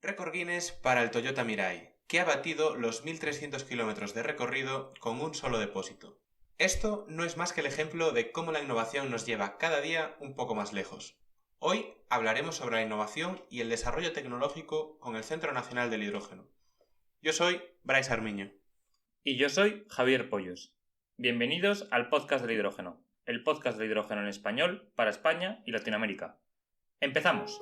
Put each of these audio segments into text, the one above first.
Récord Guinness para el Toyota Mirai, que ha batido los 1.300 kilómetros de recorrido con un solo depósito. Esto no es más que el ejemplo de cómo la innovación nos lleva cada día un poco más lejos. Hoy hablaremos sobre la innovación y el desarrollo tecnológico con el Centro Nacional del Hidrógeno. Yo soy Brais Armiño. Y yo soy Javier Pollos. Bienvenidos al podcast del hidrógeno, el podcast del hidrógeno en español para España y Latinoamérica. ¡Empezamos!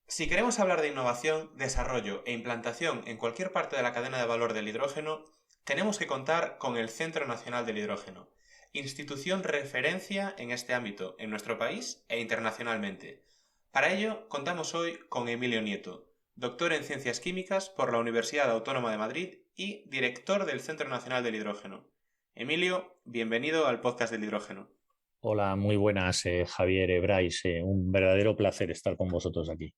Si queremos hablar de innovación, desarrollo e implantación en cualquier parte de la cadena de valor del hidrógeno, tenemos que contar con el Centro Nacional del Hidrógeno, institución referencia en este ámbito en nuestro país e internacionalmente. Para ello, contamos hoy con Emilio Nieto, doctor en Ciencias Químicas por la Universidad Autónoma de Madrid y director del Centro Nacional del Hidrógeno. Emilio, bienvenido al podcast del hidrógeno. Hola, muy buenas, Javier, Brais. Un verdadero placer estar con vosotros aquí.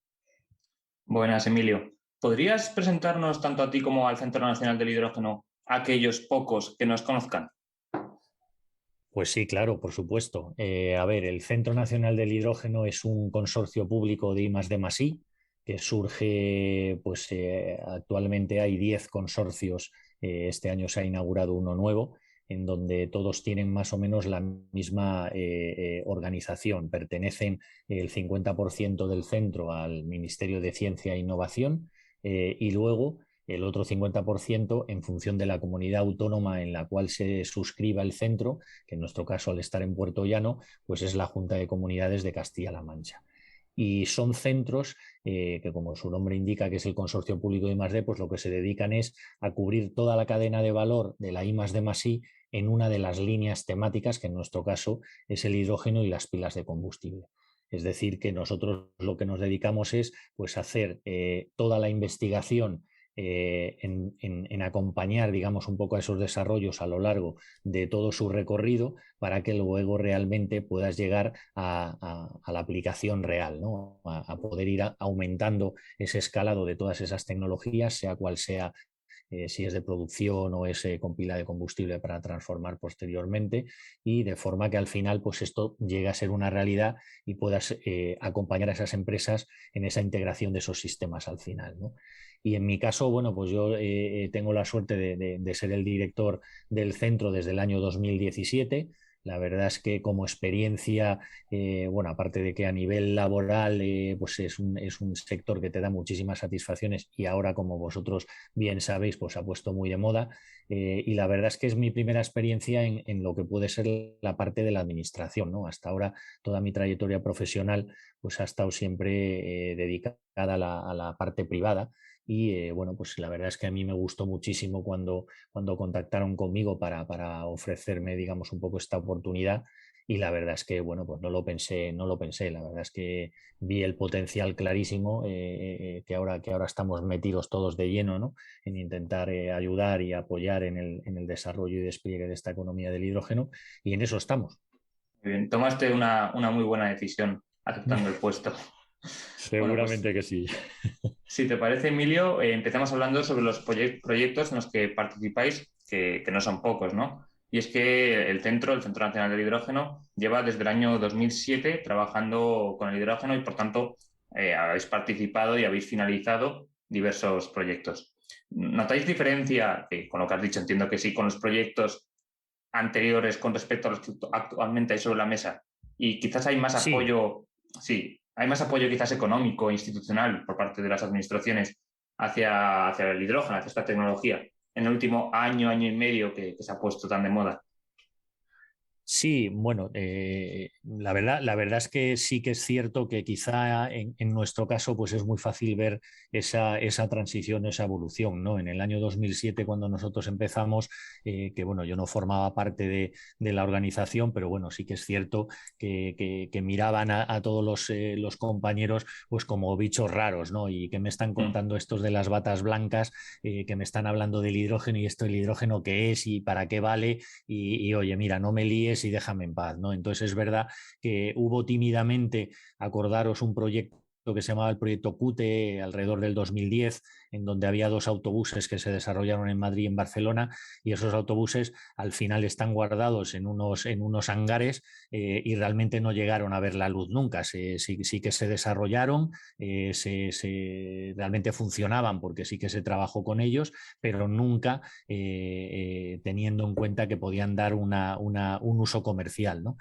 Buenas, Emilio. ¿Podrías presentarnos tanto a ti como al Centro Nacional del Hidrógeno a aquellos pocos que nos conozcan? Pues sí, claro, por supuesto. El Centro Nacional del Hidrógeno es un consorcio público de I+D+I que surge, actualmente hay 10 consorcios. Este año se ha inaugurado uno nuevo, en donde todos tienen más o menos la misma organización. Pertenecen el 50% del centro al Ministerio de Ciencia e Innovación y luego el otro 50% en función de la comunidad autónoma en la cual se suscriba el centro, que en nuestro caso al estar en Puerto Llano, pues es la Junta de Comunidades de Castilla-La Mancha. Y son centros que, como su nombre indica, que es el Consorcio Público de I+D, pues lo que se dedican es a cubrir toda la cadena de valor de la I+D+I en una de las líneas temáticas, que en nuestro caso es el hidrógeno y las pilas de combustible. Es decir, que nosotros lo que nos dedicamos es pues, hacer toda la investigación en acompañar, digamos, un poco a esos desarrollos a lo largo de todo su recorrido para que luego realmente puedas llegar a la aplicación real, ¿no? A poder ir aumentando ese escalado de todas esas tecnologías, sea cual sea si es de producción o es con pila de combustible para transformar posteriormente, y de forma que al final pues esto llegue a ser una realidad y puedas acompañar a esas empresas en esa integración de esos sistemas al final, ¿no? Y en mi caso, bueno, pues yo tengo la suerte de ser el director del centro desde el año 2017. La verdad es que como experiencia, aparte de que a nivel laboral pues es un sector que te da muchísimas satisfacciones y ahora, como vosotros bien sabéis, pues ha puesto muy de moda. Y la verdad es que es mi primera experiencia en lo que puede ser la parte de la administración, ¿no? Hasta ahora toda mi trayectoria profesional pues ha estado siempre dedicada a la parte privada. Y pues la verdad es que a mí me gustó muchísimo cuando contactaron conmigo para ofrecerme, digamos, un poco esta oportunidad. Y la verdad es que, bueno, pues no lo pensé. La verdad es que vi el potencial clarísimo que ahora estamos metidos todos de lleno, ¿no? En intentar ayudar y apoyar en el desarrollo y despliegue de esta economía del hidrógeno. Y en eso estamos. Muy bien, tomaste una muy buena decisión aceptando el puesto. Bueno, pues Seguramente que sí. si te parece, Emilio, empezamos hablando sobre los proyectos en los que participáis, que no son pocos, ¿no? Y es que el Centro Nacional del Hidrógeno, lleva desde el año 2007 trabajando con el hidrógeno y, por tanto, habéis participado y habéis finalizado diversos proyectos. ¿Notáis diferencia, con lo que has dicho, entiendo que sí, con los proyectos anteriores con respecto a los que actualmente hay sobre la mesa? Y quizás hay más Sí. apoyo, sí, hay más apoyo quizás económico, institucional por parte de las administraciones hacia el hidrógeno, hacia esta tecnología, en el último año y medio que se ha puesto tan de moda. Sí, bueno, la verdad es que sí que es cierto que quizá en nuestro caso pues es muy fácil ver esa transición, esa evolución, ¿no? En el año 2007 cuando nosotros empezamos, que bueno, yo no formaba parte de la organización, pero bueno, sí que es cierto que miraban a todos los compañeros pues como bichos raros, ¿no? Y que me están contando estos de las batas blancas, que me están hablando del hidrógeno y esto el hidrógeno qué es y para qué vale y oye, mira, no me líes y déjame en paz, ¿no? Entonces es verdad que hubo tímidamente, acordaros, un proyecto que se llamaba el proyecto CUTE alrededor del 2010, en donde había 2 autobuses que se desarrollaron en Madrid y en Barcelona, y esos autobuses al final están guardados en unos hangares y realmente no llegaron a ver la luz nunca. Sí que se desarrollaron, realmente funcionaban porque sí que se trabajó con ellos, pero nunca teniendo en cuenta que podían dar un uso comercial, ¿no?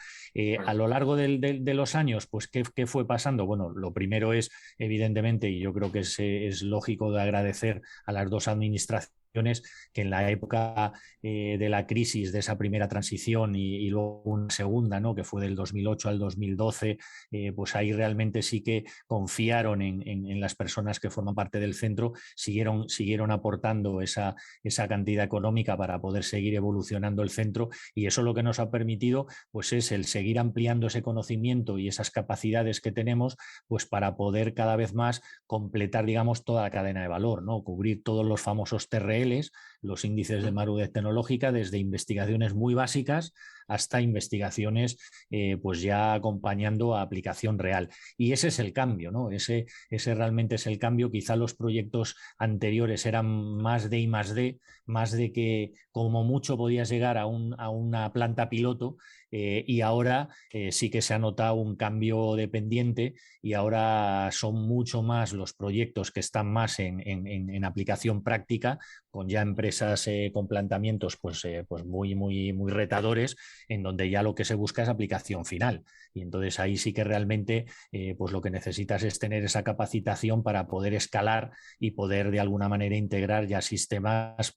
A lo largo de los años, pues, ¿qué fue pasando? Bueno, lo primero es, evidentemente, y yo creo que es lógico de agradecer a las 2 administraciones, que en la época de la crisis de esa primera transición y luego una segunda, ¿no? Que fue del 2008 al 2012, pues ahí realmente sí que confiaron en las personas que forman parte del centro, siguieron aportando esa cantidad económica para poder seguir evolucionando el centro, y eso lo que nos ha permitido pues es el seguir ampliando ese conocimiento y esas capacidades que tenemos, pues para poder cada vez más completar, digamos, toda la cadena de valor, ¿no? Cubrir todos los famosos TRLs, los índices de madurez tecnológica, desde investigaciones muy básicas hasta investigaciones pues ya acompañando a aplicación real. Y ese es el cambio, ¿no? Ese realmente es el cambio. Quizá los proyectos anteriores eran más de I+D, más de que como mucho podías llegar a una planta piloto, y ahora sí que se ha notado un cambio de pendiente, y ahora son mucho más los proyectos que están más en aplicación práctica, con ya empresas con planteamientos pues muy retadores, en donde ya lo que se busca es aplicación final. Y entonces ahí sí que realmente pues lo que necesitas es tener esa capacitación para poder escalar y poder de alguna manera integrar ya sistemas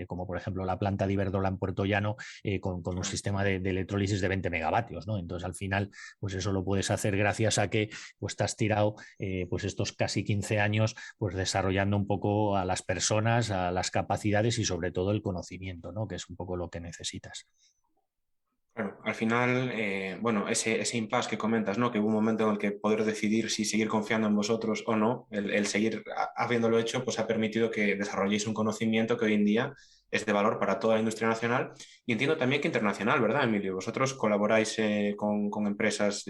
como por ejemplo la planta de Iberdrola en Puerto Llano, con un sistema de electrólisis de 20 megavatios, ¿no? Entonces al final pues eso lo puedes hacer gracias a que pues te has tirado pues estos casi 15 años pues desarrollando un poco a las personas, a las capacidades y sobre todo el conocimiento, ¿no? Que es un poco lo que necesitas. Claro, al final, bueno, ese impasse que comentas, ¿no? Que hubo un momento en el que poder decidir si seguir confiando en vosotros o no, el seguir habiéndolo hecho, pues ha permitido que desarrolléis un conocimiento que hoy en día es de valor para toda la industria nacional y entiendo también que internacional, ¿verdad, Emilio? Vosotros colaboráis con empresas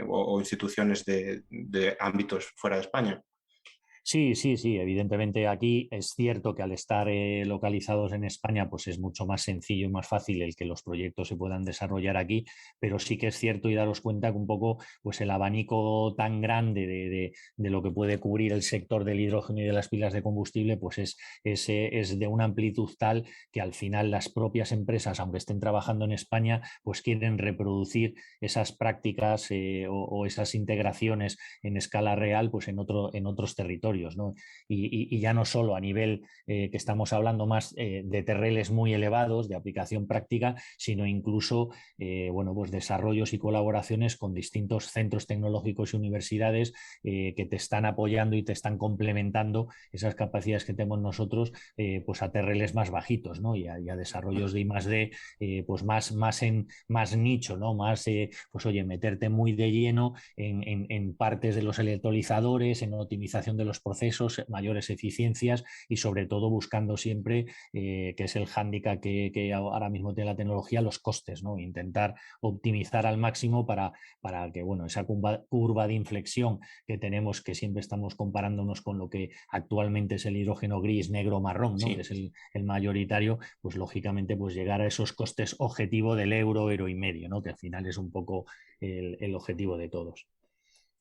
o instituciones de ámbitos fuera de España. Sí, sí, sí, evidentemente aquí es cierto que al estar localizados en España, pues es mucho más sencillo y más fácil el que los proyectos se puedan desarrollar aquí, pero sí que es cierto y daros cuenta que un poco pues el abanico tan grande de lo que puede cubrir el sector del hidrógeno y de las pilas de combustible, pues es de una amplitud tal que al final las propias empresas, aunque estén trabajando en España, pues quieren reproducir esas prácticas o esas integraciones en escala real pues en otros territorios. ¿No? Y ya no solo a nivel que estamos hablando más de TRLs muy elevados, de aplicación práctica, sino incluso bueno, pues desarrollos y colaboraciones con distintos centros tecnológicos y universidades que te están apoyando y te están complementando esas capacidades que tenemos nosotros pues a TRLs más bajitos, ¿no? y a desarrollos de I+D pues más nicho, ¿no? Más, pues oye, meterte muy de lleno en partes de los electrolizadores, en optimización de los procesos, mayores eficiencias y sobre todo buscando siempre, que es el hándicap que ahora mismo tiene la tecnología, los costes, ¿no? Intentar optimizar al máximo para que bueno, esa curva de inflexión que tenemos, que siempre estamos comparándonos con lo que actualmente es el hidrógeno gris, negro, marrón, ¿no? Sí. Que es el mayoritario, pues lógicamente pues llegar a esos costes objetivo del euro y medio, ¿no? Que al final es un poco el objetivo de todos.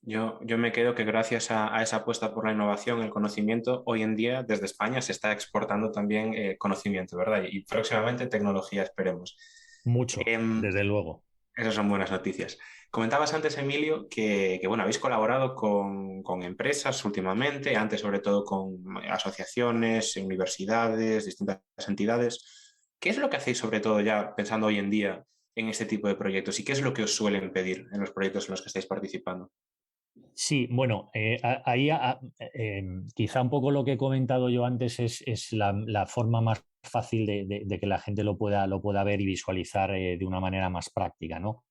Yo me quedo que gracias a esa apuesta por la innovación, el conocimiento, hoy en día desde España se está exportando también conocimiento, ¿verdad? Y próximamente tecnología, esperemos. Mucho, Em, desde luego. Esas son buenas noticias. Comentabas antes, Emilio, que, bueno, habéis colaborado con empresas últimamente, antes sobre todo con asociaciones, universidades, distintas entidades. ¿Qué es lo que hacéis sobre todo ya pensando hoy en día en este tipo de proyectos y qué es lo que os suelen pedir en los proyectos en los que estáis participando? Sí, bueno, ahí quizá un poco lo que he comentado yo antes es la forma más fácil de que la gente lo pueda ver y visualizar de una manera más práctica, ¿no?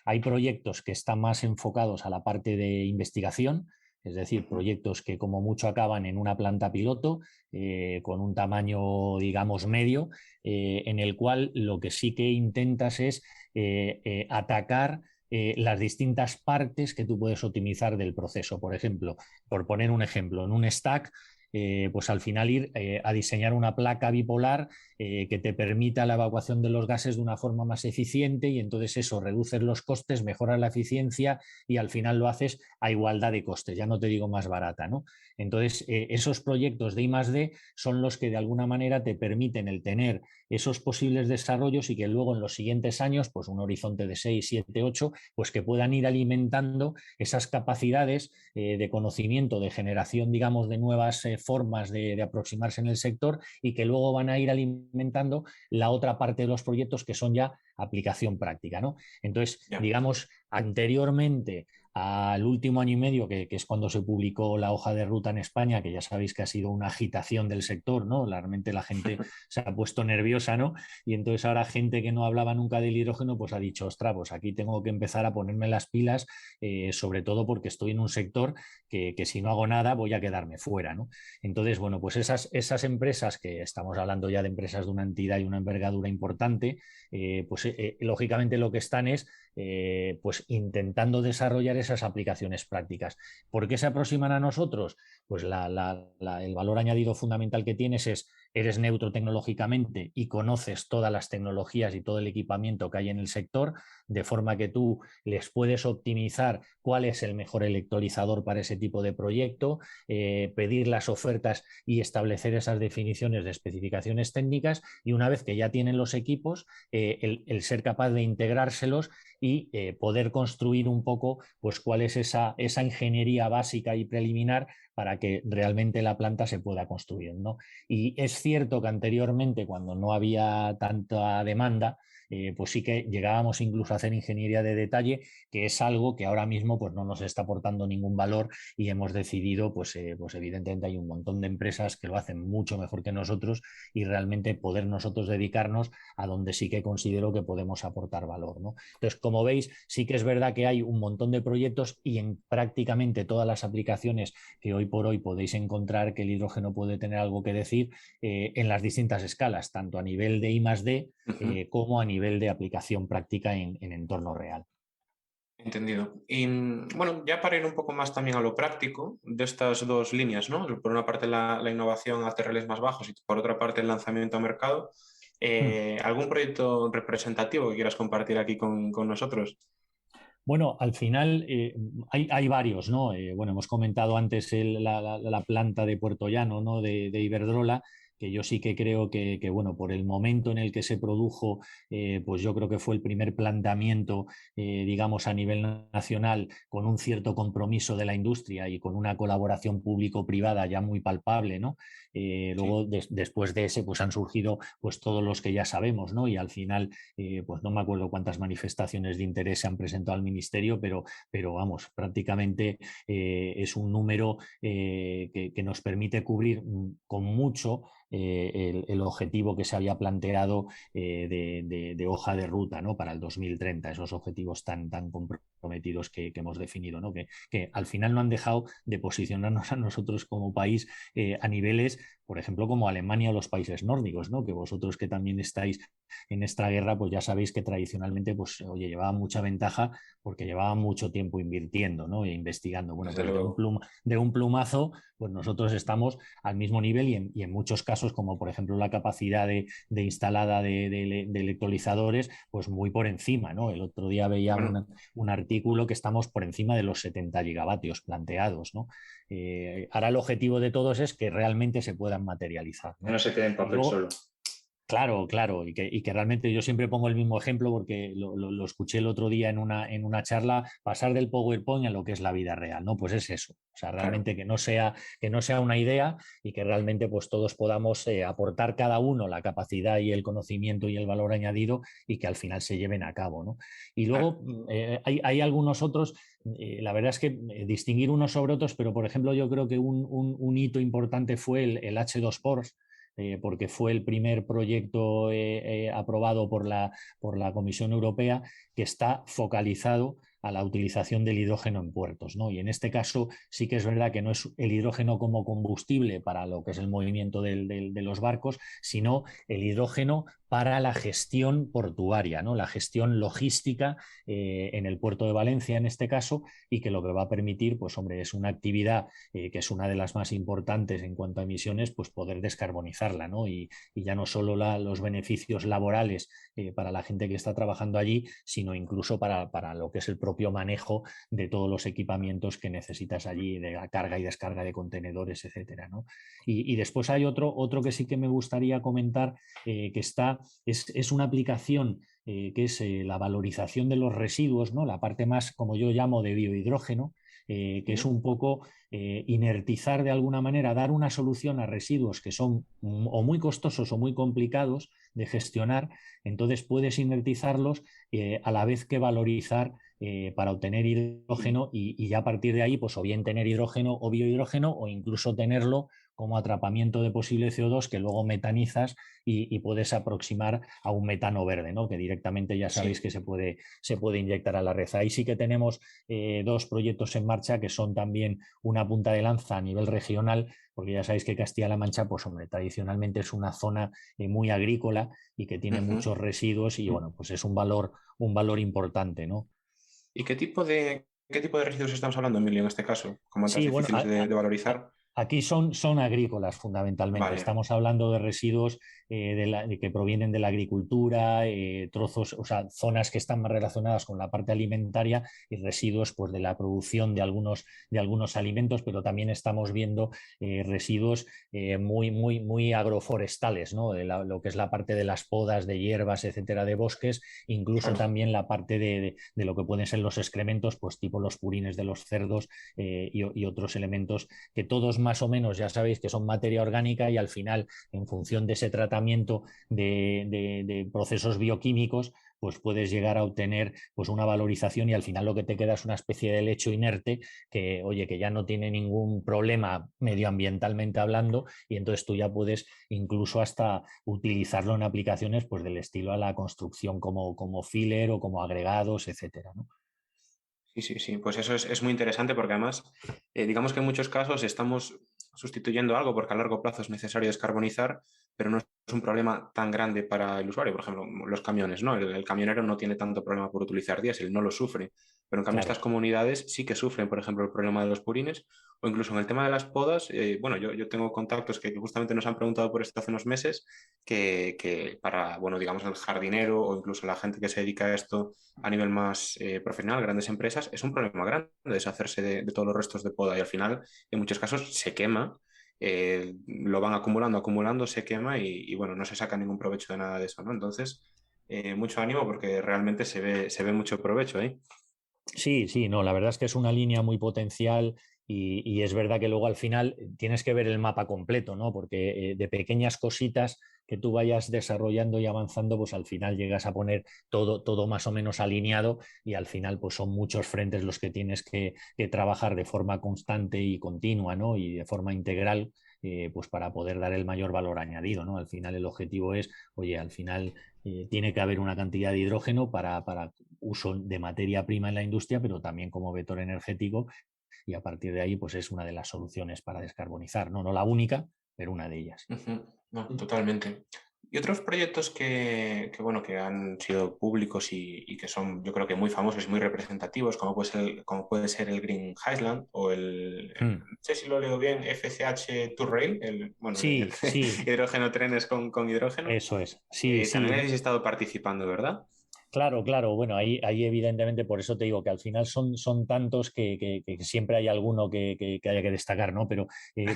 Hay proyectos que están más enfocados a la parte de investigación, es decir, Ujú. proyectos que como mucho acaban en una planta piloto con un tamaño, digamos, medio, en el cual lo que sí que intentas es atacar las distintas partes que tú puedes optimizar del proceso. Por ejemplo, por poner un ejemplo, en un stack pues al final ir a diseñar una placa bipolar que te permita la evacuación de los gases de una forma más eficiente y entonces eso reduces los costes, mejoras la eficiencia y al final lo haces a igualdad de costes, ya no te digo más barata, ¿no? Entonces, esos proyectos de I+D son los que de alguna manera te permiten el tener esos posibles desarrollos y que luego en los siguientes años, pues un horizonte de 6, 7, 8, pues que puedan ir alimentando esas capacidades de conocimiento, de generación, digamos, de nuevas formas de aproximarse en el sector y que luego van a ir alimentando la otra parte de los proyectos que son ya aplicación práctica, ¿no? Entonces, Ya. digamos, anteriormente al último año y medio, que es cuando se publicó la hoja de ruta en España, que ya sabéis que ha sido una agitación del sector, ¿no? Realmente la gente se ha puesto nerviosa, ¿no? Y entonces ahora gente que no hablaba nunca del hidrógeno, pues ha dicho, ostras, pues aquí tengo que empezar a ponerme las pilas, sobre todo porque estoy en un sector que si no hago nada voy a quedarme fuera, ¿no? Entonces, bueno, pues esas empresas, que estamos hablando ya de empresas de una entidad y una envergadura importante, pues lógicamente lo que están es pues intentando desarrollar esas aplicaciones prácticas. ¿Por qué se aproximan a nosotros? Pues el valor añadido fundamental que tienes es, eres neutro tecnológicamente y conoces todas las tecnologías y todo el equipamiento que hay en el sector, de forma que tú les puedes optimizar cuál es el mejor electrolizador para ese tipo de proyecto, pedir las ofertas y establecer esas definiciones de especificaciones técnicas, y una vez que ya tienen los equipos, el ser capaz de integrárselos y poder construir un poco pues cuál es esa ingeniería básica y preliminar para que realmente la planta se pueda construir, ¿no? Y es cierto que anteriormente, cuando no había tanta demanda, pues sí que llegábamos incluso a hacer ingeniería de detalle, que es algo que ahora mismo pues no nos está aportando ningún valor, y hemos decidido, pues evidentemente hay un montón de empresas que lo hacen mucho mejor que nosotros, y realmente poder nosotros dedicarnos a donde sí que considero que podemos aportar valor, ¿no? Entonces, como veis, sí que es verdad que hay un montón de proyectos y en prácticamente todas las aplicaciones que hoy por hoy podéis encontrar que el hidrógeno puede tener algo que decir, en las distintas escalas, tanto a nivel de I+D como a nivel de aplicación práctica en entorno real. Entendido. Y bueno, ya para ir un poco más también a lo práctico de estas dos líneas, ¿no? Por una parte la innovación a terreles más bajos y por otra parte el lanzamiento a mercado. ¿Algún proyecto representativo que quieras compartir aquí con nosotros? Bueno, al final hay varios, ¿no? Bueno, hemos comentado antes la planta de Puerto Llano, ¿no? De Iberdrola, que yo sí que creo que, bueno, por el momento en el que se produjo, pues yo creo que fue el primer planteamiento, digamos, a nivel nacional, con un cierto compromiso de la industria y con una colaboración público-privada ya muy palpable, ¿no? Sí. Luego, después de ese, pues han surgido pues todos los que ya sabemos, ¿no? Y al final, pues no me acuerdo cuántas manifestaciones de interés se han presentado al ministerio, pero vamos, prácticamente es un número que nos permite cubrir con mucho el objetivo que se había planteado de hoja de ruta, ¿no? Para el 2030, esos objetivos tan comprometidos que hemos definido, ¿no? Que al final no han dejado de posicionarnos a nosotros como país a niveles, por ejemplo, como Alemania o los países nórdicos, ¿no? Que vosotros que también estáis en esta guerra, pues ya sabéis que tradicionalmente, pues, oye, llevaban mucha ventaja porque llevaban mucho tiempo invirtiendo, ¿no? E investigando. Bueno, Desde pues luego. de un plumazo, pues nosotros estamos al mismo nivel y en muchos casos, como por ejemplo la capacidad de instalada de electrolizadores, pues muy por encima, ¿no? El otro día veía Bueno, un artículo que estamos por encima de los 70 gigavatios planteados, ¿no? Ahora el objetivo de todos es que realmente se puedan materializar, Que ¿no? no se quede en Y papel luego, solo. claro, claro, y que realmente yo siempre pongo el mismo ejemplo porque lo escuché el otro día en una charla, pasar del PowerPoint a lo que es la vida real, ¿no? Pues es eso, o sea, claro. realmente que no sea una idea y que realmente pues todos podamos aportar cada uno la capacidad y el conocimiento y el valor añadido y que al final se lleven a cabo, ¿no? Y Claro. luego hay algunos otros, la verdad es que distinguir unos sobre otros, pero por ejemplo yo creo que un hito importante fue el H2Ports, porque fue el primer proyecto aprobado por la Comisión Europea, que está focalizado a la utilización del hidrógeno en puertos, ¿no? Y en este caso sí que es verdad que no es el hidrógeno como combustible para lo que es el movimiento de los barcos, sino el hidrógeno para la gestión portuaria, ¿no? La gestión logística en el puerto de Valencia, en este caso, y que lo que va a permitir, pues hombre, es una actividad que es una de las más importantes en cuanto a emisiones, pues poder descarbonizarla, ¿no? Y ya no solo los beneficios laborales para la gente que está trabajando allí, sino incluso para lo que es el propio manejo de todos los equipamientos que necesitas allí, de la carga y descarga de contenedores, etcétera, ¿no? Y después hay otro que sí que me gustaría comentar, que es una aplicación que es la valorización de los residuos, ¿no? La parte más, como yo llamo, de biohidrógeno, que es un poco inertizar de alguna manera, dar una solución a residuos que son o muy costosos o muy complicados de gestionar. Entonces puedes inertizarlos a la vez que valorizar para obtener hidrógeno y ya a partir de ahí, pues o bien tener hidrógeno o biohidrógeno o incluso tenerlo como atrapamiento de posible CO2 que luego metanizas y puedes aproximar a un metano verde, ¿no? Que directamente ya sabéis que se puede inyectar a la red. Ahí sí que tenemos dos proyectos en marcha que son también una punta de lanza a nivel regional, porque ya sabéis que Castilla-La Mancha, pues hombre, tradicionalmente es una zona muy agrícola y que tiene muchos residuos y bueno, pues es un valor importante, ¿no? ¿Y qué tipo de residuos estamos hablando, Emilio, en este caso? Como tan Sí, bueno, difíciles de valorizar. aquí son agrícolas fundamentalmente. Vale. Estamos hablando de residuos que provienen de la agricultura, trozos, o sea, zonas que están más relacionadas con la parte alimentaria y residuos pues, de la producción de algunos alimentos, pero también estamos viendo residuos muy agroforestales, ¿no? Lo que es la parte de las podas, de hierbas, etcétera, de bosques, incluso Claro. también la parte de lo que pueden ser los excrementos, pues tipo los purines de los cerdos y otros elementos que todos más o menos ya sabéis que son materia orgánica y al final, en función de ese tratamiento de procesos bioquímicos, pues puedes llegar a obtener pues una valorización y al final lo que te queda es una especie de lecho inerte que, oye, que ya no tiene ningún problema medioambientalmente hablando y entonces tú ya puedes incluso hasta utilizarlo en aplicaciones pues del estilo a la construcción como filler o como agregados, etcétera, ¿no? Sí, sí, sí, pues eso es muy interesante porque además, digamos que en muchos casos estamos sustituyendo algo porque a largo plazo es necesario descarbonizar, pero no es un problema tan grande para el usuario. Por ejemplo, los camiones, ¿no? El camionero no tiene tanto problema por utilizar diésel, no lo sufre, pero en cambio estas Claro. comunidades sí que sufren, por ejemplo, el problema de los purines o incluso en el tema de las podas. Bueno, yo tengo contactos que justamente nos han preguntado por esto hace unos meses, que para, bueno, digamos, el jardinero o incluso la gente que se dedica a esto a nivel más profesional, grandes empresas, es un problema grande deshacerse de todos los restos de poda y al final, en muchos casos, se quema, lo van acumulando, se quema y, bueno, no se saca ningún provecho de nada de eso, ¿no? Entonces, mucho ánimo porque realmente se ve mucho provecho ahí. Sí, sí, no, la verdad es que es una línea muy potencial y es verdad que luego al final tienes que ver el mapa completo, ¿no? Porque de pequeñas cositas que tú vayas desarrollando y avanzando, pues al final llegas a poner todo más o menos alineado y al final pues son muchos frentes los que tienes que trabajar de forma constante y continua, ¿no? Y de forma integral, pues para poder dar el mayor valor añadido, ¿no? Al final el objetivo es, oye, al final tiene que haber una cantidad de hidrógeno para uso de materia prima en la industria, pero también como vector energético y a partir de ahí pues es una de las soluciones para descarbonizar, no la única, pero una de ellas. Ujú. No, totalmente. Y otros proyectos bueno, que han sido públicos y que son, yo creo que muy famosos y muy representativos, como puede ser el Green Highland o no sé si lo leo bien, FCH Rail, bueno, el Sí, sí, hidrógeno trenes con hidrógeno. eso es. Sí, También sí. habéis estado participando, ¿verdad? Claro, claro. Bueno, ahí evidentemente por eso te digo que al final son tantos que siempre hay alguno que haya que destacar, ¿no? Pero,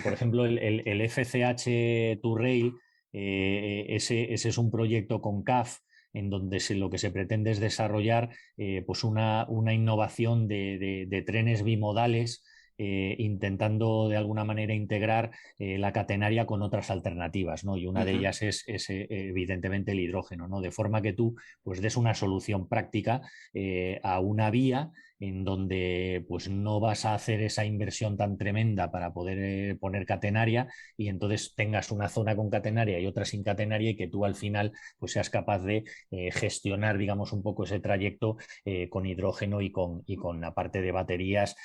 por ejemplo, el FCH Rail, ese es un proyecto con CAF en donde lo que se pretende es desarrollar pues una innovación de trenes bimodales intentando de alguna manera integrar la catenaria con otras alternativas, ¿no? Y una de Ujú. ellas es evidentemente el hidrógeno, ¿no? De forma que tú pues des una solución práctica a una vía en donde pues no vas a hacer esa inversión tan tremenda para poder poner catenaria y entonces tengas una zona con catenaria y otra sin catenaria y que tú al final pues seas capaz de gestionar, digamos, un poco ese trayecto con hidrógeno y con la parte de baterías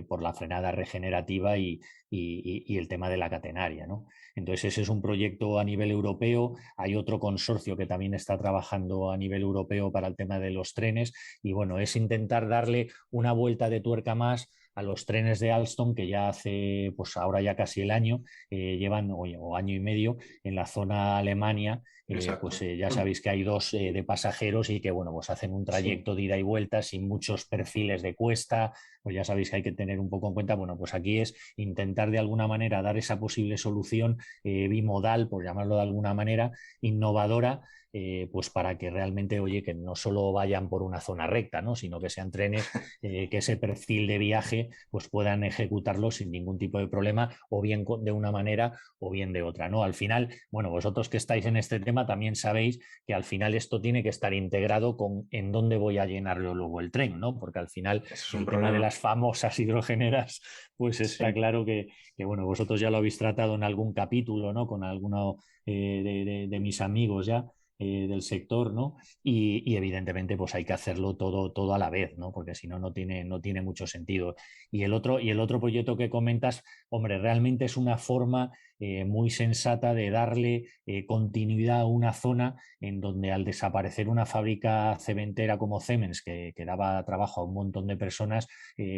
por la frenada regenerativa y el tema de la catenaria, ¿no? Entonces, ese es un proyecto a nivel europeo. Hay otro consorcio que también está trabajando a nivel europeo para el tema de los trenes. Y bueno, es intentar darle una vuelta de tuerca más a los trenes de Alstom, que ya hace, pues ahora ya casi el año, llevan, o año y medio, en la zona Alemania. Exacto. Ya sabéis que hay dos de pasajeros y que bueno, pues hacen un Sí. trayecto de ida y vuelta sin muchos perfiles de cuesta, pues ya sabéis que hay que tener un poco en cuenta, bueno, pues aquí es intentar de alguna manera dar esa posible solución bimodal, por llamarlo de alguna manera, innovadora, pues para que realmente, oye, que no solo vayan por una zona recta, ¿no? Sino que sean trenes que ese perfil de viaje pues puedan ejecutarlo sin ningún tipo de problema, o bien de una manera o bien de otra, ¿no? Al final, bueno, vosotros que estáis en este tema también sabéis que al final esto tiene que estar integrado con en dónde voy a llenarlo luego el tren, ¿no? Porque al final Eso es un el tema de problema. las famosas hidrogeneras, pues está Sí. claro que bueno, vosotros ya lo habéis tratado en algún capítulo, ¿no? Con alguno de mis amigos ya del sector, ¿no? Y evidentemente pues hay que hacerlo todo a la vez, ¿no? Porque si no, no tiene mucho sentido. Y el otro proyecto que comentas, hombre, realmente es una forma muy sensata de darle continuidad a una zona en donde al desaparecer una fábrica cementera como Cemens, que daba trabajo a un montón de personas,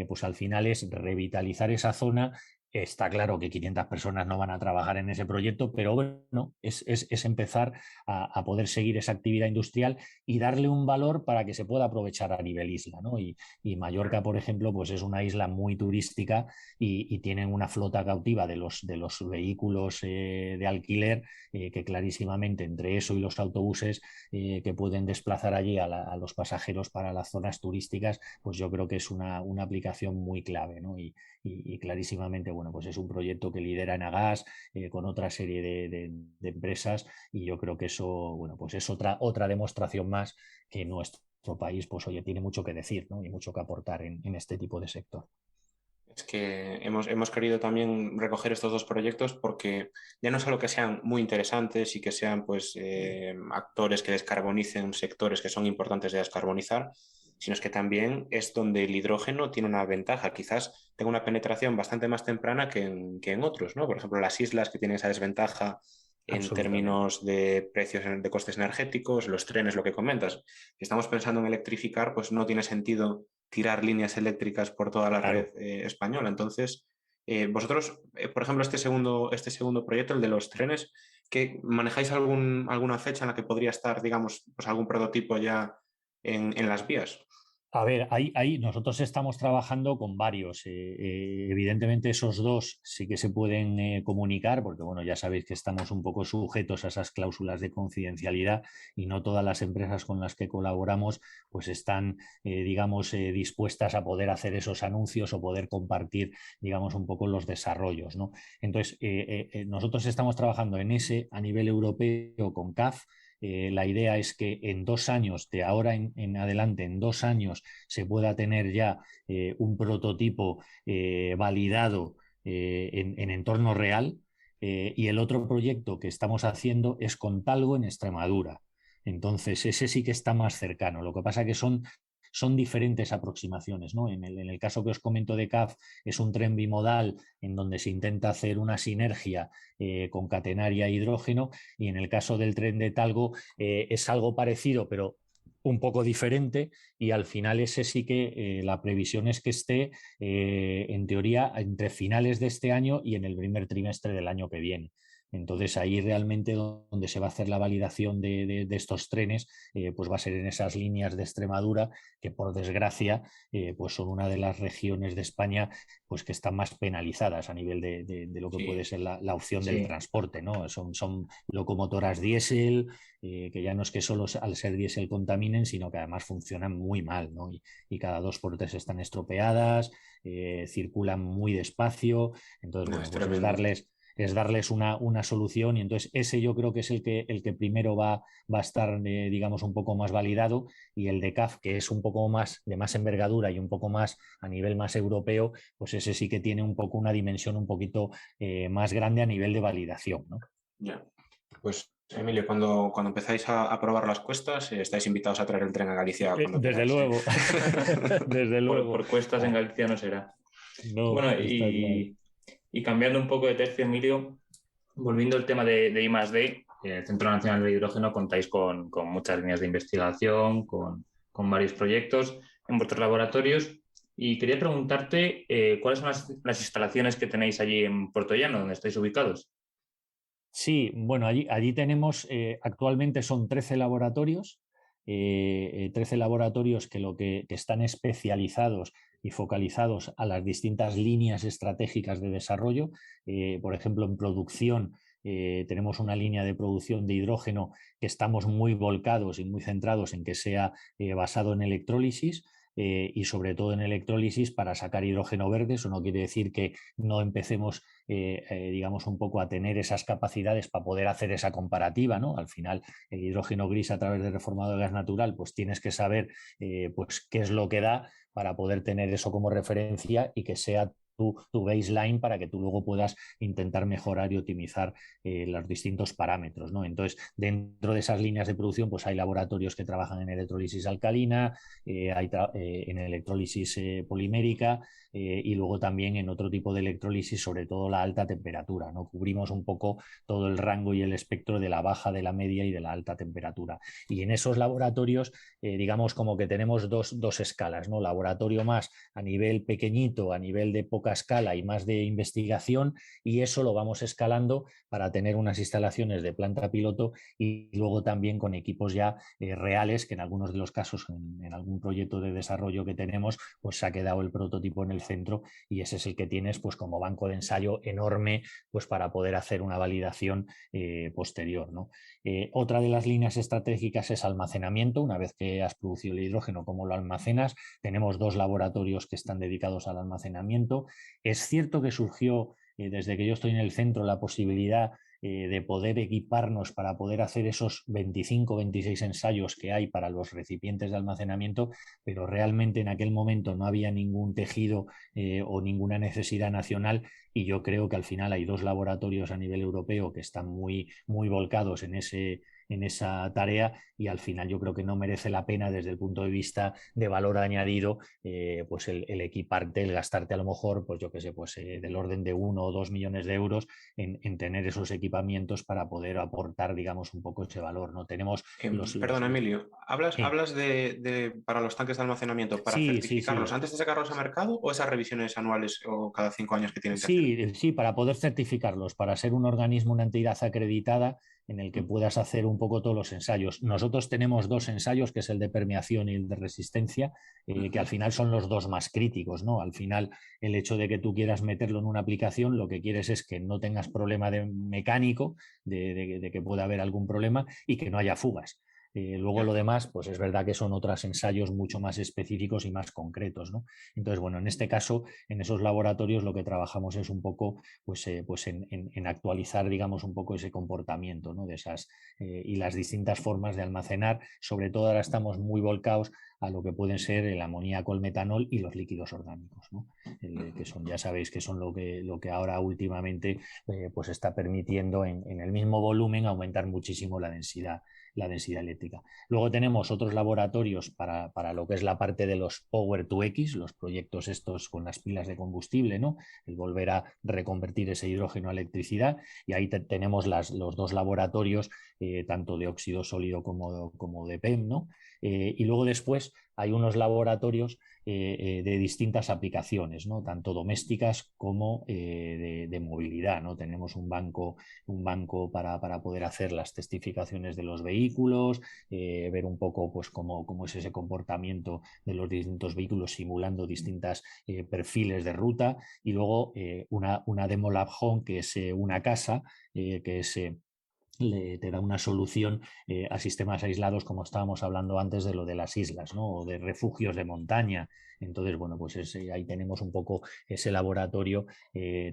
pues al final es revitalizar esa zona. Está claro que 500 personas no van a trabajar en ese proyecto, pero bueno, es empezar a poder seguir esa actividad industrial y darle un valor para que se pueda aprovechar a nivel isla, ¿no? Y Mallorca, por ejemplo, pues es una isla muy turística y tienen una flota cautiva de los vehículos de alquiler que clarísimamente entre eso y los autobuses que pueden desplazar allí a los pasajeros para las zonas turísticas, pues yo creo que es una aplicación muy clave, ¿no? Y clarísimamente, bueno, pues es un proyecto que lidera Enagas con otra serie de empresas y yo creo que eso, bueno, pues es otra demostración más que nuestro país, pues oye, tiene mucho que decir, ¿no? Y mucho que aportar en este tipo de sector. Es que hemos querido también recoger estos dos proyectos porque ya no solo que sean muy interesantes y que sean pues actores que descarbonicen sectores que son importantes de descarbonizar, sino es que también es donde el hidrógeno tiene una ventaja. Quizás tenga una penetración bastante más temprana que en otros, ¿no? Por ejemplo, las islas que tienen esa desventaja en Absolutamente. términos de precios de costes energéticos, los trenes, lo que comentas. Si estamos pensando en electrificar, pues no tiene sentido tirar líneas eléctricas por toda la red Claro. española. Entonces, vosotros, por ejemplo, este segundo proyecto, el de los trenes, ¿que manejáis alguna fecha en la que podría estar, digamos, pues algún prototipo ya en las vías? A ver, nosotros estamos trabajando con varios. Evidentemente esos dos sí que se pueden comunicar, porque bueno, ya sabéis que estamos un poco sujetos a esas cláusulas de confidencialidad y no todas las empresas con las que colaboramos pues están, digamos, dispuestas a poder hacer esos anuncios o poder compartir, digamos, un poco los desarrollos, ¿no? Entonces, nosotros estamos trabajando en ese a nivel europeo con CAF. La idea es que en 2 años, de ahora en adelante, en 2 años, se pueda tener ya un prototipo validado en entorno real. Y el otro proyecto que estamos haciendo es con Talgo en Extremadura. Entonces, ese sí que está más cercano. Lo que pasa que son diferentes aproximaciones, ¿no? En el caso que os comento de CAF, es un tren bimodal en donde se intenta hacer una sinergia con catenaria e hidrógeno, y en el caso del tren de Talgo es algo parecido, pero un poco diferente, y al final ese sí que la previsión es que esté en teoría entre finales de este año y en el primer trimestre del año que viene. Entonces ahí realmente donde se va a hacer la validación de estos trenes, pues va a ser en esas líneas de Extremadura, que por desgracia pues son una de las regiones de España pues que están más penalizadas a nivel de lo que puede Sí, ser la opción del Sí, transporte, ¿no? Son locomotoras diésel, que ya no es que solo al ser diésel contaminen, sino que además funcionan muy mal, ¿no? Y cada 2 por 3 están estropeadas, circulan muy despacio, entonces no, bueno, es pues tremendo. es darles una solución, y entonces ese yo creo que es el que primero va a estar, digamos, un poco más validado, y el de CAF, que es un poco más de más envergadura y un poco más a nivel más europeo, pues ese sí que tiene un poco una dimensión un poquito más grande a nivel de validación, ¿no? Ya. Pues, Emilio, cuando empezáis a probar las cuestas, estáis invitados a traer el tren a Galicia cuando Desde queráis. luego, desde luego. Por cuestas en Galicia no será. No, Bueno, está claro. y cambiando un poco de tercio, Emilio, volviendo al tema de I+D, en el Centro Nacional de Hidrógeno contáis con muchas líneas de investigación, con varios proyectos en vuestros laboratorios. Y quería preguntarte cuáles son las instalaciones que tenéis allí en Puerto Llano, donde estáis ubicados. Sí, bueno, allí tenemos, actualmente son 13 laboratorios, 13 laboratorios que están especializados y focalizados a las distintas líneas estratégicas de desarrollo. Por ejemplo, en producción tenemos una línea de producción de hidrógeno que estamos muy volcados y muy centrados en que sea basado en electrólisis. Y sobre todo en electrólisis para sacar hidrógeno verde. Eso no quiere decir que no empecemos digamos, un poco a tener esas capacidades para poder hacer esa comparativa, ¿no? Al final, el hidrógeno gris a través del reformado de gas natural, pues tienes que saber pues, qué es lo que da para poder tener eso como referencia y que sea tu baseline para que tú luego puedas intentar mejorar y optimizar los distintos parámetros, ¿no? Entonces, dentro de esas líneas de producción, pues hay laboratorios que trabajan en electrólisis alcalina, en electrólisis polimérica, y luego también en otro tipo de electrólisis, sobre todo la alta temperatura, ¿no? Cubrimos un poco todo el rango y el espectro de la baja, de la media y de la alta temperatura. Y en esos laboratorios, digamos como que tenemos dos escalas, ¿no? Laboratorio más a nivel pequeñito, a nivel de poca escala y más de investigación, y eso lo vamos escalando para tener unas instalaciones de planta piloto y luego también con equipos ya reales, que en algunos de los casos, en algún proyecto de desarrollo que tenemos, pues se ha quedado el prototipo en el centro, y ese es el que tienes pues como banco de ensayo enorme pues para poder hacer una validación posterior, ¿no? Otra de las líneas estratégicas es almacenamiento. Una vez que has producido el hidrógeno, ¿cómo lo almacenas? Tenemos 2 laboratorios que están dedicados al almacenamiento. Es cierto que surgió desde que yo estoy en el centro la posibilidad de poder equiparnos para poder hacer esos 25 26 ensayos que hay para los recipientes de almacenamiento, pero realmente en aquel momento no había ningún tejido o ninguna necesidad nacional, y yo creo que al final hay 2 laboratorios a nivel europeo que están muy volcados en esa tarea, y al final yo creo que no merece la pena desde el punto de vista de valor añadido pues el equiparte, el gastarte a lo mejor, pues yo qué sé, pues del orden de 1 o 2 millones de euros en tener esos equipamientos para poder aportar, digamos, un poco ese valor, ¿no? Tenemos Perdona, Emilio, Sí, ¿hablas para los tanques de almacenamiento, para sí, sí, certificarlos sí. antes de sacarlos a mercado o esas revisiones anuales o cada 5 años que tienen que hacer? Sí, sí, para poder certificarlos, para ser un organismo, una entidad acreditada en el que Mm. puedas hacer un poco todos los ensayos. Nosotros tenemos 2 ensayos, que es el de permeación y el de resistencia, que al Ujú. final son los 2 más críticos, ¿no? Al final, el hecho de que tú quieras meterlo en una aplicación, lo que quieres es que no tengas problema de mecánico, de que pueda haber algún problema y que no haya fugas. Luego Ya. lo demás, pues es verdad que son otros ensayos mucho más específicos y más concretos, ¿no? Entonces, bueno, en este caso, en esos laboratorios lo que trabajamos es un poco pues en actualizar, digamos, un poco ese comportamiento, ¿no? De esas, y las distintas formas de almacenar. Sobre todo ahora estamos muy volcados a lo que pueden ser el amoníaco, el metanol y los líquidos orgánicos, ¿no? Que son, ya sabéis, que son lo que ahora últimamente pues está permitiendo en el mismo volumen aumentar muchísimo la densidad eléctrica. Luego tenemos otros laboratorios para lo que es la parte de los Power to X, los proyectos estos con las pilas de combustible, ¿no? El volver a reconvertir ese hidrógeno a electricidad, y ahí tenemos los 2 laboratorios, tanto de óxido sólido como de PEM, ¿no? Y luego después hay unos laboratorios de distintas aplicaciones, ¿no? Tanto domésticas como de movilidad, ¿no? Tenemos un banco para poder hacer las testificaciones de los vehículos, ver un poco pues, cómo es ese comportamiento de los distintos vehículos simulando distintos perfiles de ruta, y luego una Demo Lab Home, que es una casa que es te da una solución a sistemas aislados, como estábamos hablando antes de lo de las islas, ¿no? O de refugios de montaña. Entonces, bueno, pues ahí tenemos un poco ese laboratorio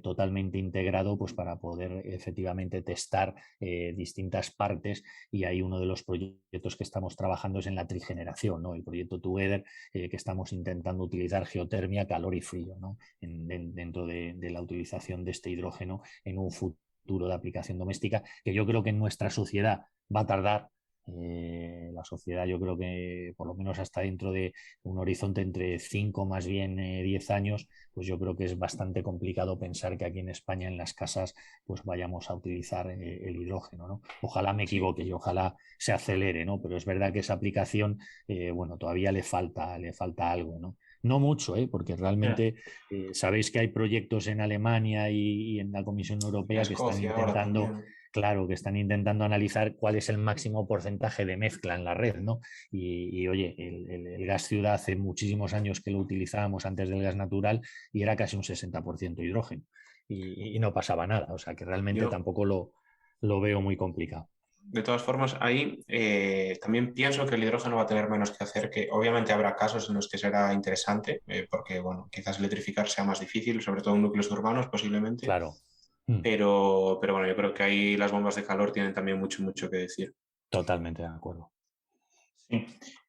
totalmente integrado, pues para poder efectivamente testar distintas partes, y ahí uno de los proyectos que estamos trabajando es en la trigeneración, ¿no? El proyecto Together, que estamos intentando utilizar geotermia, calor y frío, ¿no? Dentro de la utilización de este hidrógeno en un futuro de aplicación doméstica, que yo creo que en nuestra sociedad va a tardar. La sociedad, yo creo que por lo menos hasta dentro de un horizonte entre 5 más bien 10 años, pues yo creo que es bastante complicado pensar que aquí en España en las casas pues vayamos a utilizar el hidrógeno, ¿no? Ojalá me Sí. equivoque y ojalá se acelere, ¿no? Pero es verdad que esa aplicación, bueno, todavía le falta algo, ¿no? No mucho, porque realmente sabéis que hay proyectos en Alemania y en la Comisión En Europea que están Escocia ahora intentando, también. claro, que están intentando analizar cuál es el máximo porcentaje de mezcla en la red, ¿no? Oye, el gas ciudad hace muchísimos años que lo utilizábamos antes del gas natural y era casi un 60% hidrógeno y no pasaba nada, o sea que realmente Yo, tampoco lo veo muy complicado. de todas formas, ahí también pienso que el hidrógeno va a tener menos que hacer, que obviamente habrá casos en los que será interesante, porque bueno, quizás electrificar sea más difícil, sobre todo en núcleos urbanos posiblemente, Claro. Mm. pero bueno, yo creo que ahí las bombas de calor tienen también mucho, mucho que decir. Totalmente de acuerdo. Sí.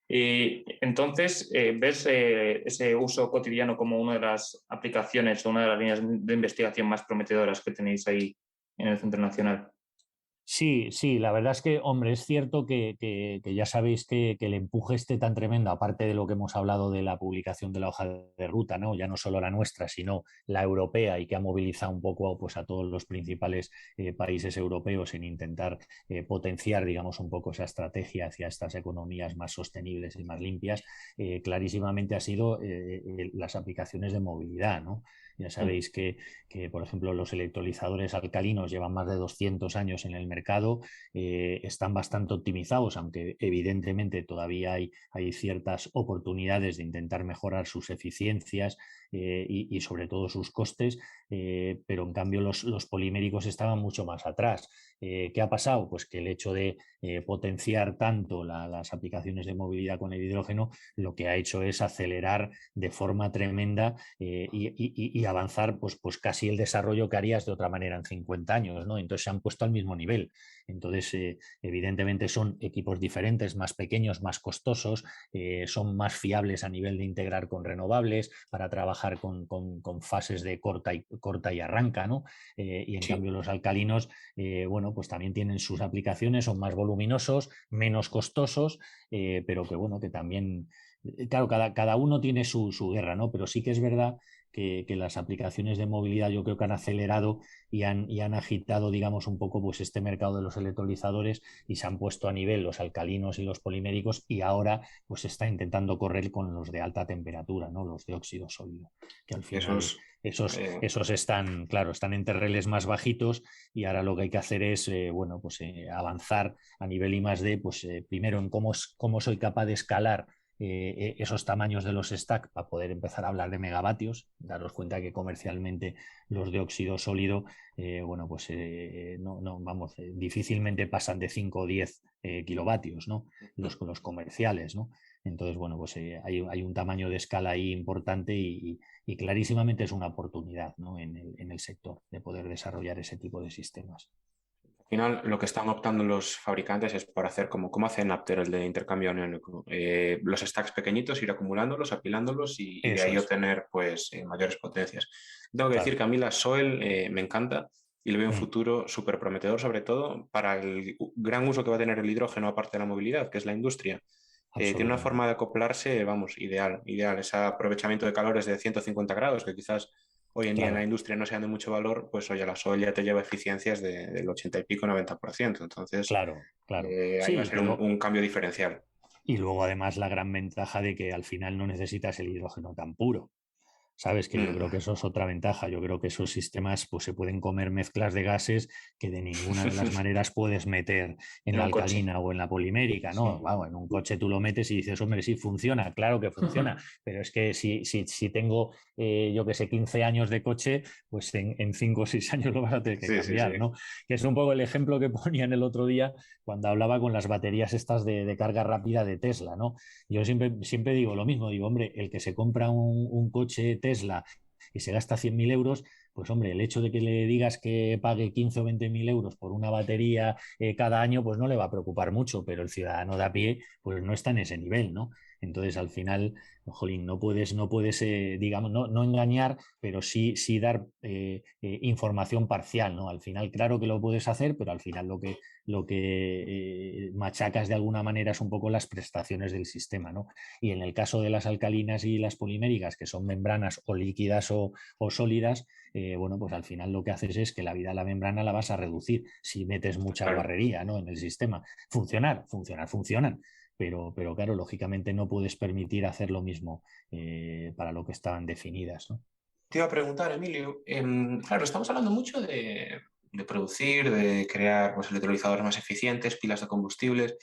Y entonces, ¿ves ese uso cotidiano como una de las aplicaciones o una de las líneas de investigación más prometedoras que tenéis ahí en el Centro Nacional? Sí, sí, la verdad es que, hombre, es cierto que ya sabéis que el empuje este tan tremendo, aparte de lo que hemos hablado de la publicación de la hoja de ruta, ¿no? Ya no solo la nuestra, sino la europea, y que ha movilizado un poco pues, a todos los principales países europeos en intentar potenciar, digamos, un poco esa estrategia hacia estas economías más sostenibles y más limpias, clarísimamente ha sido las aplicaciones de movilidad, ¿no? Ya sabéis que, por ejemplo, los electrolizadores alcalinos llevan más de 200 años en el mercado, están bastante optimizados, aunque evidentemente todavía hay ciertas oportunidades de intentar mejorar sus eficiencias y sobre todo sus costes, pero en cambio los poliméricos estaban mucho más atrás. ¿Qué ha pasado? Pues que el hecho de potenciar tanto las aplicaciones de movilidad con el hidrógeno lo que ha hecho es acelerar de forma tremenda y avanzar pues casi el desarrollo que harías de otra manera en 50 años, ¿no? Entonces se han puesto al mismo nivel. Entonces, evidentemente son equipos diferentes, más pequeños, más costosos, son más fiables a nivel de integrar con renovables para trabajar con fases de corta y arranca, ¿no? Y en Sí. cambio los alcalinos, bueno, pues también tienen sus aplicaciones, son más voluminosos, menos costosos, pero que bueno, que también claro, cada uno tiene su guerra, ¿no? Pero sí que es verdad que las aplicaciones de movilidad yo creo que han acelerado y han agitado, digamos, un poco pues este mercado de los electrolizadores y se han puesto a nivel los alcalinos y los poliméricos y ahora pues se está intentando correr con los de alta temperatura, ¿no? Los de óxido sólido, que al final Esos, esos están, claro, están en terreles más bajitos y ahora lo que hay que hacer es, bueno, pues avanzar a nivel I+D, pues primero en cómo soy capaz de escalar esos tamaños de los stack para poder empezar a hablar de megavatios, daros cuenta que comercialmente los de óxido sólido, bueno, pues no, vamos, difícilmente pasan de 5 o 10 kilovatios, ¿no? Los comerciales, ¿no? Entonces, bueno, pues hay un tamaño de escala ahí importante y clarísimamente es una oportunidad, ¿no? En el sector de poder desarrollar ese tipo de sistemas. Al final, lo que están optando los fabricantes es por hacer como hace Napter, el de intercambio aniónico. Los stacks pequeñitos, ir acumulándolos, apilándolos y de Eso ahí es, obtener pues mayores potencias. Tengo que decir claro. que a mí la Soel me encanta y le veo un Mm, futuro súper prometedor, sobre todo para el gran uso que va a tener el hidrógeno aparte de la movilidad, que es la industria. Tiene una absolutamente. forma de acoplarse, vamos, ideal, ideal. Ese aprovechamiento de calores de 150 grados, que quizás hoy en día en la Claro, industria no sean de mucho valor, pues oye, la Sol ya te lleva eficiencias del 80 y pico, 90%. Entonces, claro, claro. ahí va a Sí, ser un cambio diferencial. y luego además la gran ventaja de que al final no necesitas el hidrógeno tan puro. ¿Sabes? Que yo creo que eso es otra ventaja. Yo creo que esos sistemas pues, se pueden comer mezclas de gases que de ninguna de las maneras puedes meter en En la un coche. alcalina o en la polimérica, ¿no? Sí. Vamos, en un coche tú lo metes y dices, hombre, sí, funciona, claro que funciona, pero es que si tengo, yo que sé, 15 años de coche, pues en 5 o 6 años lo vas a tener que Sí, sí, sí. cambiar, ¿no? Que es un poco el ejemplo que ponían el otro día cuando hablaba con las baterías estas de carga rápida de Tesla, ¿no? Yo siempre digo lo mismo, digo, hombre, el que se compra un coche Tesla y se gasta 100.000 euros, pues hombre, el hecho de que le digas que pague 15 o 20.000 euros por una batería cada año, pues no le va a preocupar mucho, pero el ciudadano de a pie, pues no está en ese nivel, ¿no? Entonces, al final, jolín, no puedes digamos, no engañar, pero sí dar información parcial, ¿no? Al final, claro que lo puedes hacer, pero al final lo que machacas de alguna manera es un poco las prestaciones del sistema, ¿no? Y en el caso de las alcalinas y las poliméricas, que son membranas o líquidas o sólidas, bueno, pues al final lo que haces es que la vida de la membrana la vas a reducir si metes mucha Claro. guarrería, ¿no? En el sistema. Funcionan. Pero claro, lógicamente no puedes permitir hacer lo mismo para lo que estaban definidas, ¿no? Te iba a preguntar, Emilio, claro, estamos hablando mucho de producir, de crear pues, electrolizadores más eficientes, pilas de combustibles.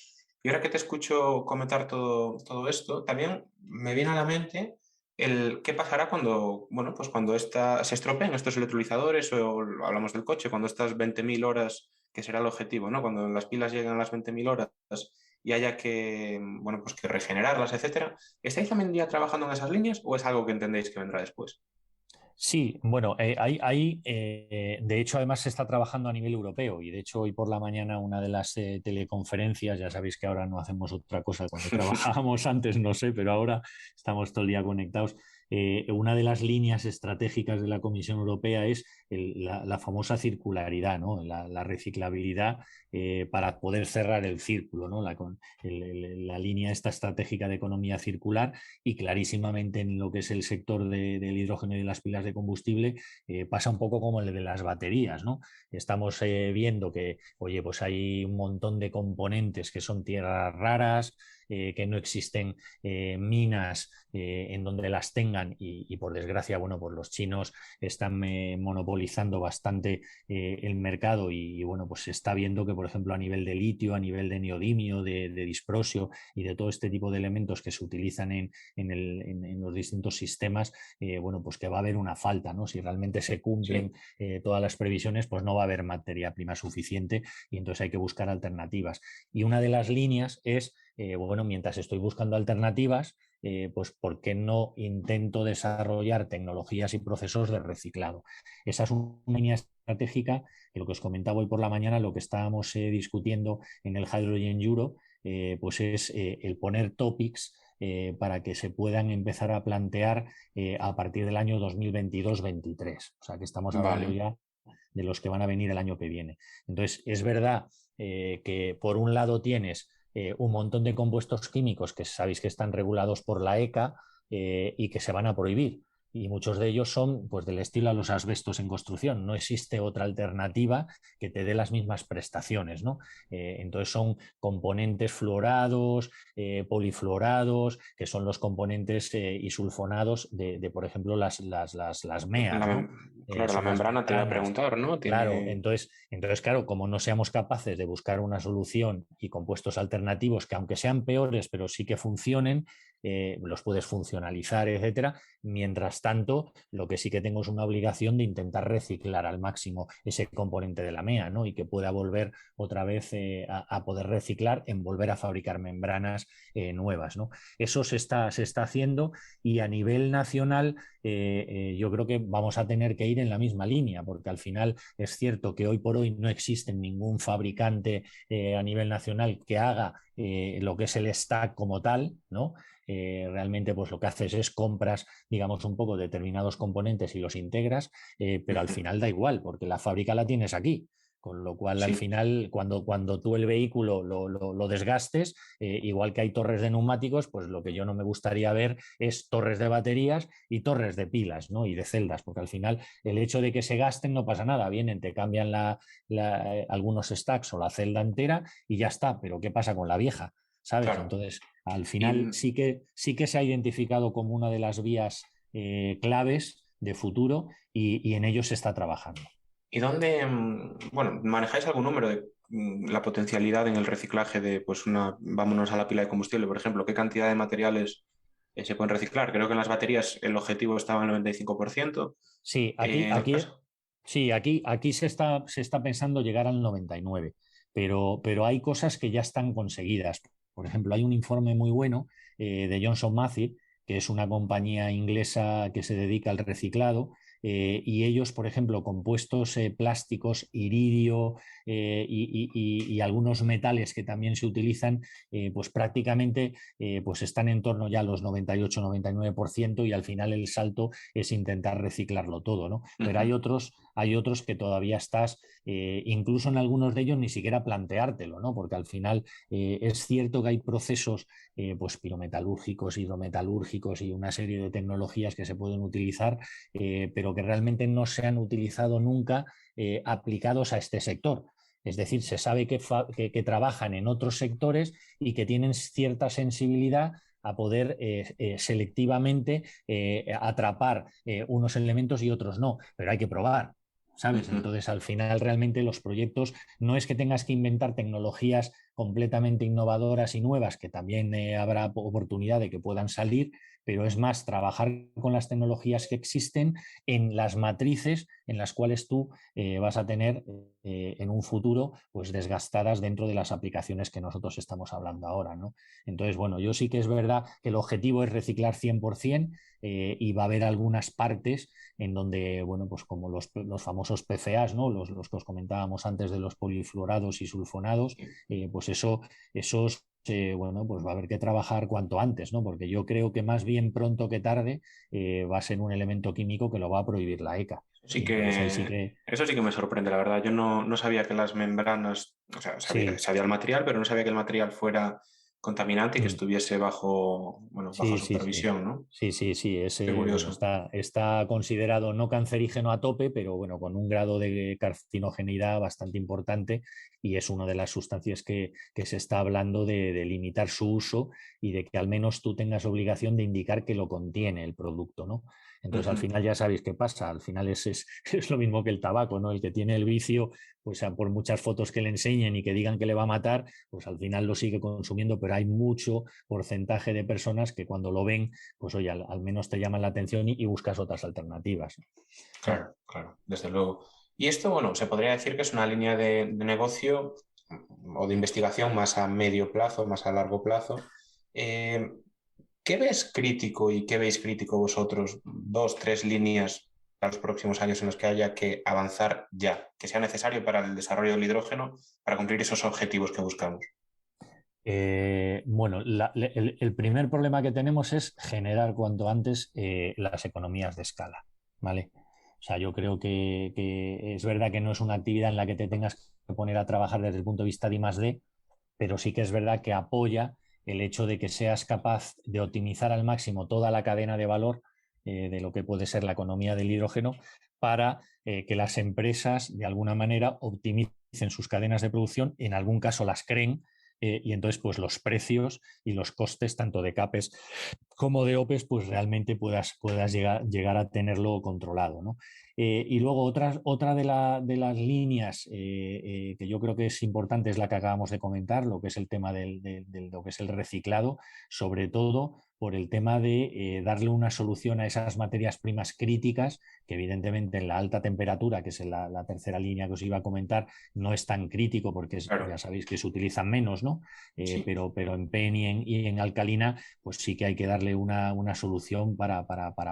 Y ahora que te escucho comentar todo esto, también me viene a la mente el qué pasará cuando, bueno, pues cuando se estropeen estos electrolizadores, o hablamos del coche, cuando estas 20.000 horas, que será el objetivo, ¿no? Cuando las pilas lleguen a las 20.000 horas y haya que, bueno, pues que regenerarlas, etcétera. ¿Estáis también ya trabajando en esas líneas o es algo que entendéis que vendrá después? Sí, bueno, de hecho, además se está trabajando a nivel europeo y de hecho hoy por la mañana una de las teleconferencias, ya sabéis que ahora no hacemos otra cosa, cuando trabajábamos antes no sé, pero ahora estamos todo el día conectados. Una de las líneas estratégicas de la Comisión Europea es la famosa circularidad, ¿no? La reciclabilidad para poder cerrar el círculo, ¿no? La línea esta estratégica de economía circular y clarísimamente en lo que es el sector del hidrógeno y de las pilas de combustible pasa un poco como el de las baterías, ¿no? Estamos viendo que, oye, pues hay un montón de componentes que son tierras raras, que no existen minas en donde las tengan y por desgracia, bueno, pues los chinos están monopolizando bastante el mercado y, bueno, pues se está viendo que, por ejemplo, a nivel de litio, a nivel de neodimio, de disprosio y de todo este tipo de elementos que se utilizan en los distintos sistemas, bueno, pues que va a haber una falta, ¿no? Si realmente se Sí. cumplen todas las previsiones, pues no va a haber materia prima suficiente y entonces hay que buscar alternativas. Y una de las líneas es, bueno, mientras estoy buscando alternativas, pues ¿por qué no intento desarrollar tecnologías y procesos de reciclado? Esa es una línea estratégica que lo que os comentaba hoy por la mañana, lo que estábamos discutiendo en el Hydrogen Euro, pues es el poner topics para que se puedan empezar a plantear a partir del año 2022-23. O sea que estamos hablando Vale. ya de los que van a venir el año que viene. Entonces, es verdad que por un lado tienes un montón de compuestos químicos que sabéis que están regulados por la ECA y que se van a prohibir. Y muchos de ellos son pues, del estilo a los asbestos en construcción. No existe otra alternativa que te dé las mismas prestaciones, ¿no? Entonces son componentes fluorados, polifluorados, que son los componentes isulfonados por ejemplo, las MEAs, ¿no? Claro, la Son las membrana te iba a membranas. preguntar, ¿no? Claro, Tiene. entonces, claro, como no seamos capaces de buscar una solución y compuestos alternativos que aunque sean peores, pero sí que funcionen, los puedes funcionalizar, etcétera. Mientras tanto, lo que sí que tengo es una obligación de intentar reciclar al máximo ese componente de la MEA, ¿no? Y que pueda volver otra vez a poder reciclar en volver a fabricar membranas nuevas, ¿no? Eso se está haciendo y a nivel nacional yo creo que vamos a tener que ir en la misma línea, porque al final es cierto que hoy por hoy no existe ningún fabricante a nivel nacional que haga lo que es el stack como tal, ¿no? Realmente pues lo que haces es compras, digamos, un poco determinados componentes y los integras, pero al final da igual, porque la fábrica la tienes aquí. Con lo cual, al Sí, final, cuando tú el vehículo lo desgastes, igual que hay torres de neumáticos, pues lo que yo no me gustaría ver es torres de baterías y torres de pilas, ¿no? Y de celdas, porque al final el hecho de que se gasten no pasa nada, vienen, te cambian algunos stacks o la celda entera y ya está, pero ¿qué pasa con la vieja? ¿Sabes? claro. Entonces, al Y final sí que se ha identificado como una de las vías claves de futuro y en ellos se está trabajando. ¿Y dónde, bueno, manejáis algún número de la potencialidad en el reciclaje de, pues, vámonos a la pila de combustible, por ejemplo, qué cantidad de materiales se pueden reciclar? Creo que en las baterías el objetivo estaba en el 95%. Sí, En otras... aquí se está pensando llegar al 99%, pero hay cosas que ya están conseguidas. Por ejemplo, hay un informe muy bueno de Johnson Matthey, que es una compañía inglesa que se dedica al reciclado, y ellos, por ejemplo, compuestos plásticos, iridio y algunos metales que también se utilizan, pues prácticamente pues están en torno ya a los 98-99% y al final el salto es intentar reciclarlo todo, ¿no? Pero hay otros que todavía estás, incluso en algunos de ellos ni siquiera planteártelo, ¿no? Porque al final es cierto que hay procesos pues pirometalúrgicos, hidrometalúrgicos y una serie de tecnologías que se pueden utilizar, pero que realmente no se han utilizado nunca aplicados a este sector. Es decir, se sabe que trabajan en otros sectores y que tienen cierta sensibilidad a poder selectivamente atrapar unos elementos y otros no, pero hay que probar. ¿Sabes? Entonces, al final, realmente los proyectos no es que tengas que inventar tecnologías completamente innovadoras y nuevas, que también habrá oportunidad de que puedan salir, pero es más trabajar con las tecnologías que existen en las matrices en las cuales tú vas a tener en un futuro pues desgastadas dentro de las aplicaciones que nosotros estamos hablando ahora, ¿no? Entonces, bueno, yo sí que es verdad que el objetivo es reciclar 100%, y va a haber algunas partes en donde, bueno, pues como los famosos PFAs, ¿no? Los que os comentábamos antes de los polifluorados y sulfonados, pues esos bueno, pues va a haber que trabajar cuanto antes, ¿no? Porque yo creo que más bien pronto que tarde va a ser un elemento químico que lo va a prohibir la ECA. Sí Y entonces ahí sí que, que... eso sí que me sorprende, la verdad. Yo no sabía que las membranas, o sea, Sí, sabía el material, pero no sabía que el material fuera contaminante y que mm, estuviese bajo, bueno, bajo sí, sí, sí. supervisión, ¿no? Sí, sí, sí. Qué Ese, bueno, curioso. está considerado no cancerígeno a tope, pero bueno, con un grado de carcinogeneidad bastante importante y es una de las sustancias que se está hablando de limitar su uso y de que al menos tú tengas obligación de indicar que lo contiene el producto, ¿no? Entonces, al Ujú. final ya sabéis qué pasa. Al final es lo mismo que el tabaco, ¿no? El que tiene el vicio, pues por muchas fotos que le enseñen y que digan que le va a matar, pues al final lo sigue consumiendo, pero hay mucho porcentaje de personas que cuando lo ven, pues oye, al menos te llaman la atención y buscas otras alternativas. Claro, claro, desde luego. Y esto, bueno, se podría decir que es una línea de negocio o de investigación más a medio plazo, más a largo plazo. Eh, ¿Qué ves crítico y qué veis crítico vosotros? Dos, tres líneas para los próximos años en los que haya que avanzar ya, que sea necesario para el desarrollo del hidrógeno, para cumplir esos objetivos que buscamos. Bueno, el primer problema que tenemos es generar cuanto antes las economías de escala, ¿vale? O sea, yo creo que es verdad que no es una actividad en la que te tengas que poner a trabajar desde el punto de vista de I+D, pero sí que es verdad que apoya el hecho de que seas capaz de optimizar al máximo toda la cadena de valor de lo que puede ser la economía del hidrógeno para que las empresas de alguna manera optimicen sus cadenas de producción, en algún caso las creen, y entonces pues los precios y los costes tanto de CAPEX como de OPEX pues realmente puedas llegar a tenerlo controlado, ¿no? Y luego otra de las líneas que yo creo que es importante es la que acabamos de comentar, lo que es el tema de lo que es el reciclado, sobre todo por el tema de darle una solución a esas materias primas críticas, que evidentemente en la alta temperatura, que es la tercera línea que os iba a comentar, no es tan crítico porque ya Claro, sabéis que se utilizan menos, ¿no? sí. Pero en PEN y en alcalina, pues sí que hay que darle una solución para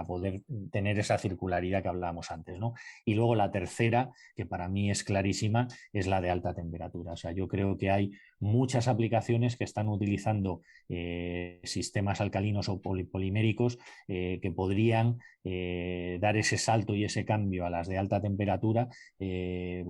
poder tener esa circularidad que hablábamos antes, ¿no? Y luego la tercera, que para mí es clarísima, es la de alta temperatura. O sea, yo creo que hay muchas aplicaciones que están utilizando sistemas alcalinos o poliméricos que podrían dar ese salto y ese cambio a las de alta temperatura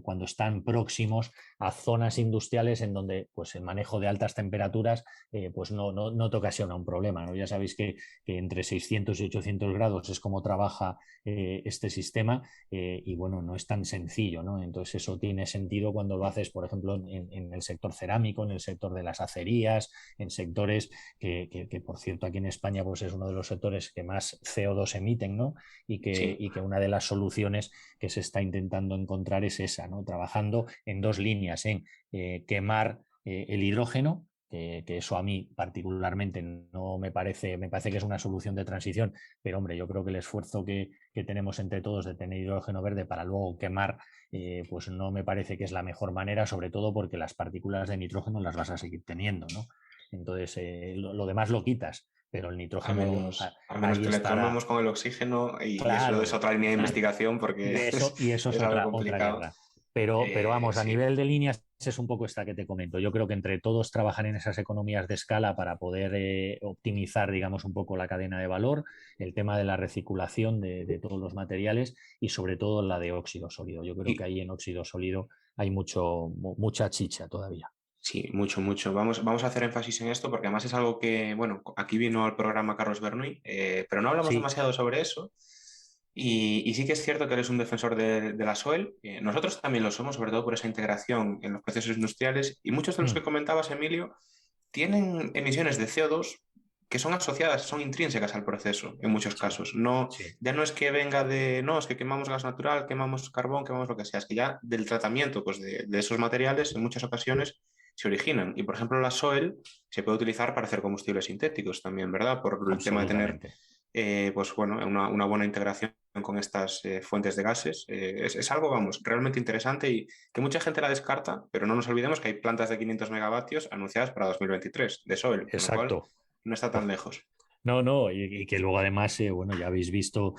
cuando están próximos a zonas industriales en donde pues, el manejo de altas temperaturas pues no te ocasiona un problema, ¿no? Ya sabéis que entre 600 y 800 grados es como trabaja este sistema y bueno, no es tan sencillo, ¿no? Entonces eso tiene sentido cuando lo haces, por ejemplo, en el sector cerámico electrónico, en el sector de las acerías, en sectores que, por cierto, aquí en España pues, es uno de los sectores que más CO2 emiten, ¿no? Sí. Y que una de las soluciones que se está intentando encontrar es esa, ¿no? Trabajando en dos líneas, en quemar el hidrógeno, que eso a mí particularmente no me parece que es una solución de transición, pero hombre, yo creo que el esfuerzo que tenemos entre todos de tener hidrógeno verde para luego quemar, pues no me parece que es la mejor manera, sobre todo porque las partículas de nitrógeno las vas a seguir teniendo, ¿no? Entonces, lo demás lo quitas, pero el nitrógeno A menos ahí que le estará. colmemos con el oxígeno y eso es Claro, otra línea de claro. investigación porque Y eso es es algo otra complicado. guerra. Pero vamos, a Sí. nivel de líneas es un poco esta que te comento. Yo creo que entre todos trabajar en esas economías de escala para poder optimizar, digamos, un poco la cadena de valor, el tema de la reciclación de todos los materiales y sobre todo la de óxido sólido. Yo creo que Y, ahí en óxido sólido hay mucha chicha todavía. sí, mucho, mucho. Vamos a hacer énfasis en esto porque además es algo que, bueno, aquí vino al programa Carlos Bernuy, pero no hablamos Sí. demasiado sobre eso. Y sí que es cierto que eres un defensor de la SOEL. Nosotros también lo somos, sobre todo por esa integración en los procesos industriales. Y muchos de los que Mm, comentabas, Emilio, tienen emisiones de CO2 que son asociadas, son intrínsecas al proceso en muchos sí, casos. No, sí. ya no es que venga de, no, es que quemamos gas natural, quemamos carbón, quemamos lo que sea, es que ya del tratamiento pues, de esos materiales en muchas ocasiones se originan. Y por ejemplo, la SOEL se puede utilizar para hacer combustibles sintéticos también, ¿verdad? Por el tema de tener, Absolutamente. pues bueno, una buena integración con estas fuentes de gases. Es algo, vamos, realmente interesante y que mucha gente la descarta, pero no nos olvidemos que hay plantas de 500 megavatios anunciadas para 2023 de SOEL, con lo cual Exacto. no está tan lejos. No, no, y que luego además, bueno, ya habéis visto,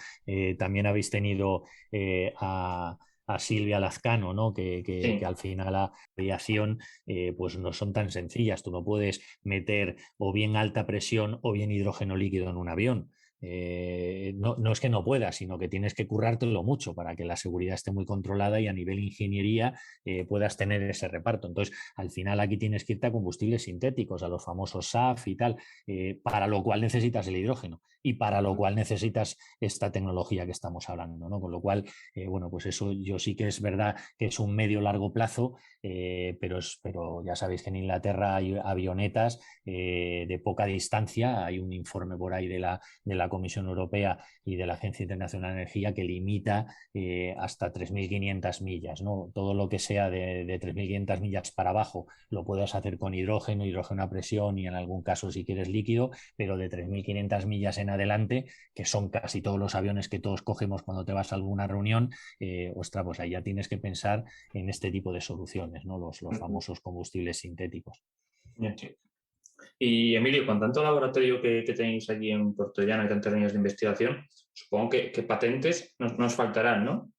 también habéis tenido a Silvia Lazcano, ¿no? Que Sí. al final la aviación pues no son tan sencillas. Tú no puedes meter o bien alta presión o bien hidrógeno líquido en un avión. No es que no puedas, sino que tienes que currártelo mucho para que la seguridad esté muy controlada y a nivel ingeniería puedas tener ese reparto. Entonces, al final aquí tienes que irte a combustibles sintéticos, a los famosos SAF y tal, para lo cual necesitas el hidrógeno y para lo cual necesitas esta tecnología que estamos hablando, ¿no? Con lo cual, bueno, pues eso yo sí que es verdad que es un medio largo plazo, pero ya sabéis que en Inglaterra hay avionetas de poca distancia, hay un informe por ahí de la Comisión Europea y de la Agencia Internacional de Energía que limita hasta 3.500 millas, ¿no? Todo lo que sea de 3.500 millas para abajo lo puedes hacer con hidrógeno, hidrógeno a presión y en algún caso si quieres líquido, pero de 3.500 millas en adelante, que son casi todos los aviones que todos cogemos cuando te vas a alguna reunión, ostras, pues ahí ya tienes que pensar en este tipo de soluciones, ¿no? Los famosos combustibles sintéticos. Sí. Y Emilio, con tanto laboratorio que tenéis allí en Puerto Llano y tantos años de investigación, supongo que patentes nos faltarán, ¿no?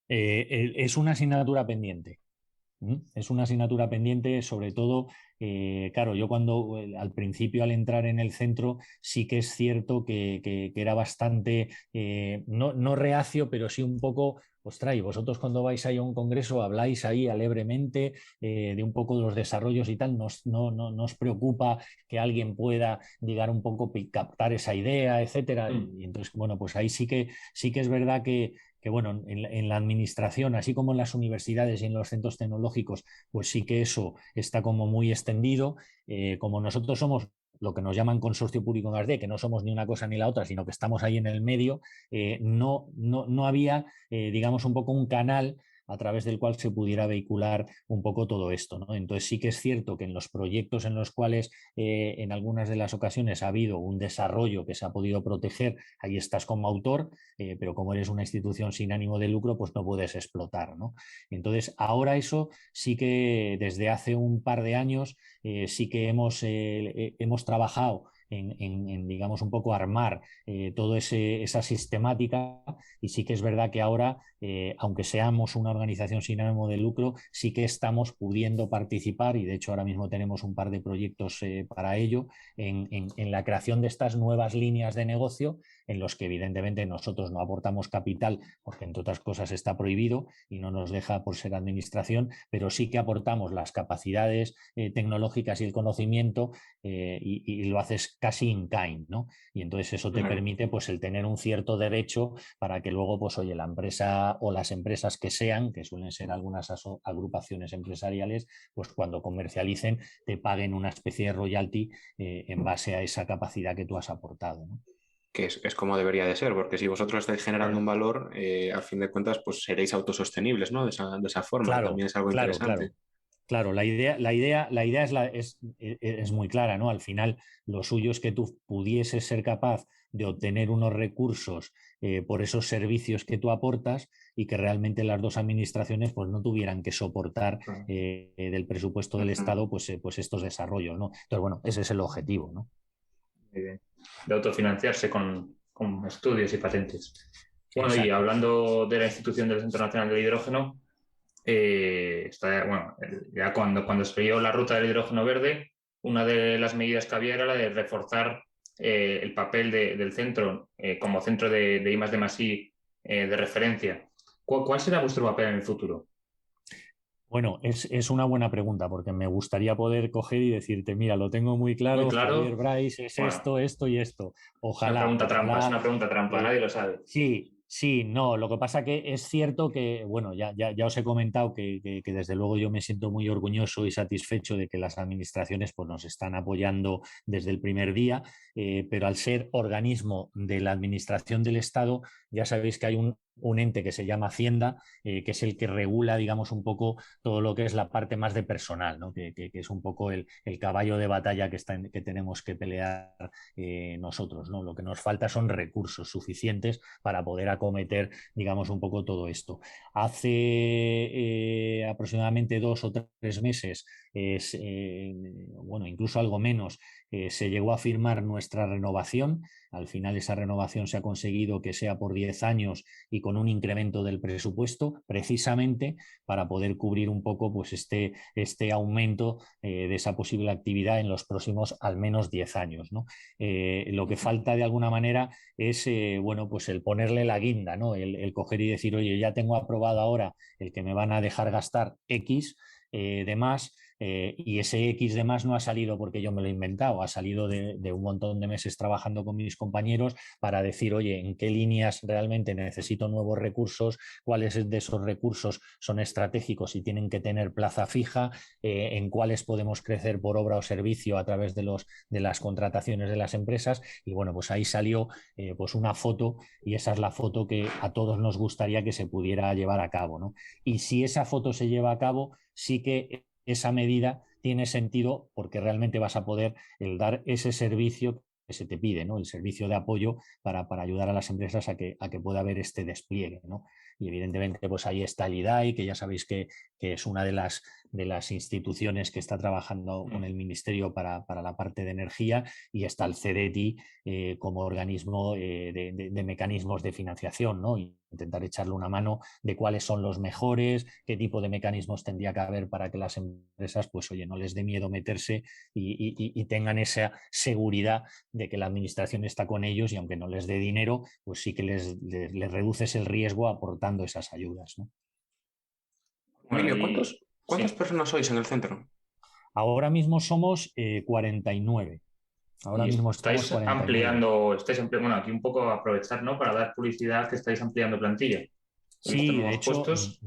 Es una asignatura pendiente. Es una asignatura pendiente, sobre todo, claro, yo cuando al principio al entrar en el centro sí que es cierto que era bastante, no reacio, pero sí un poco, ostras, y vosotros cuando vais ahí a un congreso habláis ahí alegremente de un poco de los desarrollos y tal, no os preocupa que alguien pueda llegar un poco captar esa idea, etcétera. Mm. Y entonces, bueno, pues ahí sí que es verdad que bueno, en la administración, así como en las universidades y en los centros tecnológicos, pues sí que eso está como muy extendido. Como nosotros somos lo que nos llaman consorcio público más que no somos ni una cosa ni la otra, sino que estamos ahí en el medio, no había, digamos, un poco un canal a través del cual se pudiera vehicular un poco todo esto, ¿no? Entonces sí que es cierto que en los proyectos en los cuales en algunas de las ocasiones ha habido un desarrollo que se ha podido proteger, ahí estás como autor, pero como eres una institución sin ánimo de lucro, pues no puedes explotar, ¿no? Entonces, ahora eso sí que desde hace un par de años sí que hemos trabajado digamos, un poco armar toda esa sistemática y sí que es verdad que ahora, aunque seamos una organización sin ánimo de lucro, sí que estamos pudiendo participar y de hecho ahora mismo tenemos un par de proyectos para ello en la creación de estas nuevas líneas de negocio en los que evidentemente nosotros no aportamos capital porque entre otras cosas está prohibido y no nos deja por ser administración, pero sí que aportamos las capacidades tecnológicas y el conocimiento y lo haces casi in kind, ¿no? Y entonces eso te permite pues el tener un cierto derecho para que luego, pues oye, la empresa o las empresas que sean, que suelen ser algunas agrupaciones empresariales, pues cuando comercialicen te paguen una especie de royalty en base a esa capacidad que tú has aportado, ¿no? Que es como debería de ser, porque si vosotros estáis generando un Claro, valor, a fin de cuentas, pues seréis autosostenibles, ¿no? De esa forma, que Claro, también es algo claro, interesante. claro. Claro, la idea es muy clara, ¿no? Al final, lo suyo es que tú pudieses ser capaz de obtener unos recursos por esos servicios que tú aportas y que realmente las dos administraciones pues, no tuvieran que soportar claro. del presupuesto del Ujú. Estado pues estos desarrollos, ¿no? Entonces, bueno, ese es el objetivo, ¿no? De autofinanciarse con estudios y patentes. Bueno, y Exacto. hablando de la institución del Centro Nacional del Hidrógeno, bueno, ya cuando se vio la ruta del hidrógeno verde, una de las medidas que había era la de reforzar el papel del centro como centro de I+D+I de referencia. ¿Cuál será vuestro papel en el futuro? Bueno, es una buena pregunta porque me gustaría poder coger y decirte, mira, lo tengo muy Muy claro, Javier claro. Bryce es Bueno, esto, esto y esto. es una Ojalá, pregunta trampa, es ojalá. una pregunta trampa, nadie lo sabe. Sí, sí, no. Lo que pasa que es cierto que, bueno, ya os he comentado que desde luego yo me siento muy orgulloso y satisfecho de que las administraciones pues, nos están apoyando desde el primer día, pero al ser organismo de la Administración del Estado, ya sabéis que hay un ente que se llama Hacienda, que es el que regula, digamos, un poco todo lo que es la parte más de personal, ¿no? Que es un poco el caballo de batalla que tenemos que pelear nosotros, ¿no? Lo que nos falta son recursos suficientes para poder acometer, digamos, un poco todo esto. Hace aproximadamente 2 o 3 meses, bueno, incluso algo menos, se llegó a firmar nuestra renovación. Al final esa renovación se ha conseguido que sea por 10 años y con un incremento del presupuesto, precisamente para poder cubrir un poco pues, este aumento de esa posible actividad en los próximos al menos 10 años, ¿no? Lo que falta de alguna manera es bueno, pues el ponerle la guinda, ¿no? El coger y decir, oye, ya tengo aprobado ahora el que me van a dejar gastar X de más. Y ese X de más no ha salido porque yo me lo he inventado, ha salido de un montón de meses trabajando con mis compañeros para decir, oye, en qué líneas realmente necesito nuevos recursos, cuáles de esos recursos son estratégicos y tienen que tener plaza fija, en cuáles podemos crecer por obra o servicio a través de las contrataciones de las empresas. Y bueno, pues ahí salió pues una foto y esa es la foto que a todos nos gustaría que se pudiera llevar a cabo, ¿no? Y si esa foto se lleva a cabo, sí que esa medida tiene sentido porque realmente vas a poder dar ese servicio que se te pide, ¿no? El servicio de apoyo para ayudar a las empresas a que pueda haber este despliegue, ¿no? Y evidentemente, pues ahí está el IDAI, que ya sabéis que es una de las instituciones que está trabajando con el Ministerio para la parte de energía, y está el CEDETI como organismo de mecanismos de financiación, ¿no? Intentar echarle una mano de cuáles son los mejores, qué tipo de mecanismos tendría que haber para que las empresas, pues oye, no les dé miedo meterse y tengan esa seguridad de que la administración está con ellos y aunque no les dé dinero, pues sí que les reduces el riesgo aportando esas ayudas, ¿no? Bueno, Emilio, y ¿cuántas sí. personas sois en el centro? Ahora mismo somos 49. Ahora Y mismo estamos estáis 49. ampliando, bueno, aquí un poco aprovechar, ¿no? Para dar publicidad que estáis ampliando plantilla. He visto Sí, de nuevos hecho, puestos,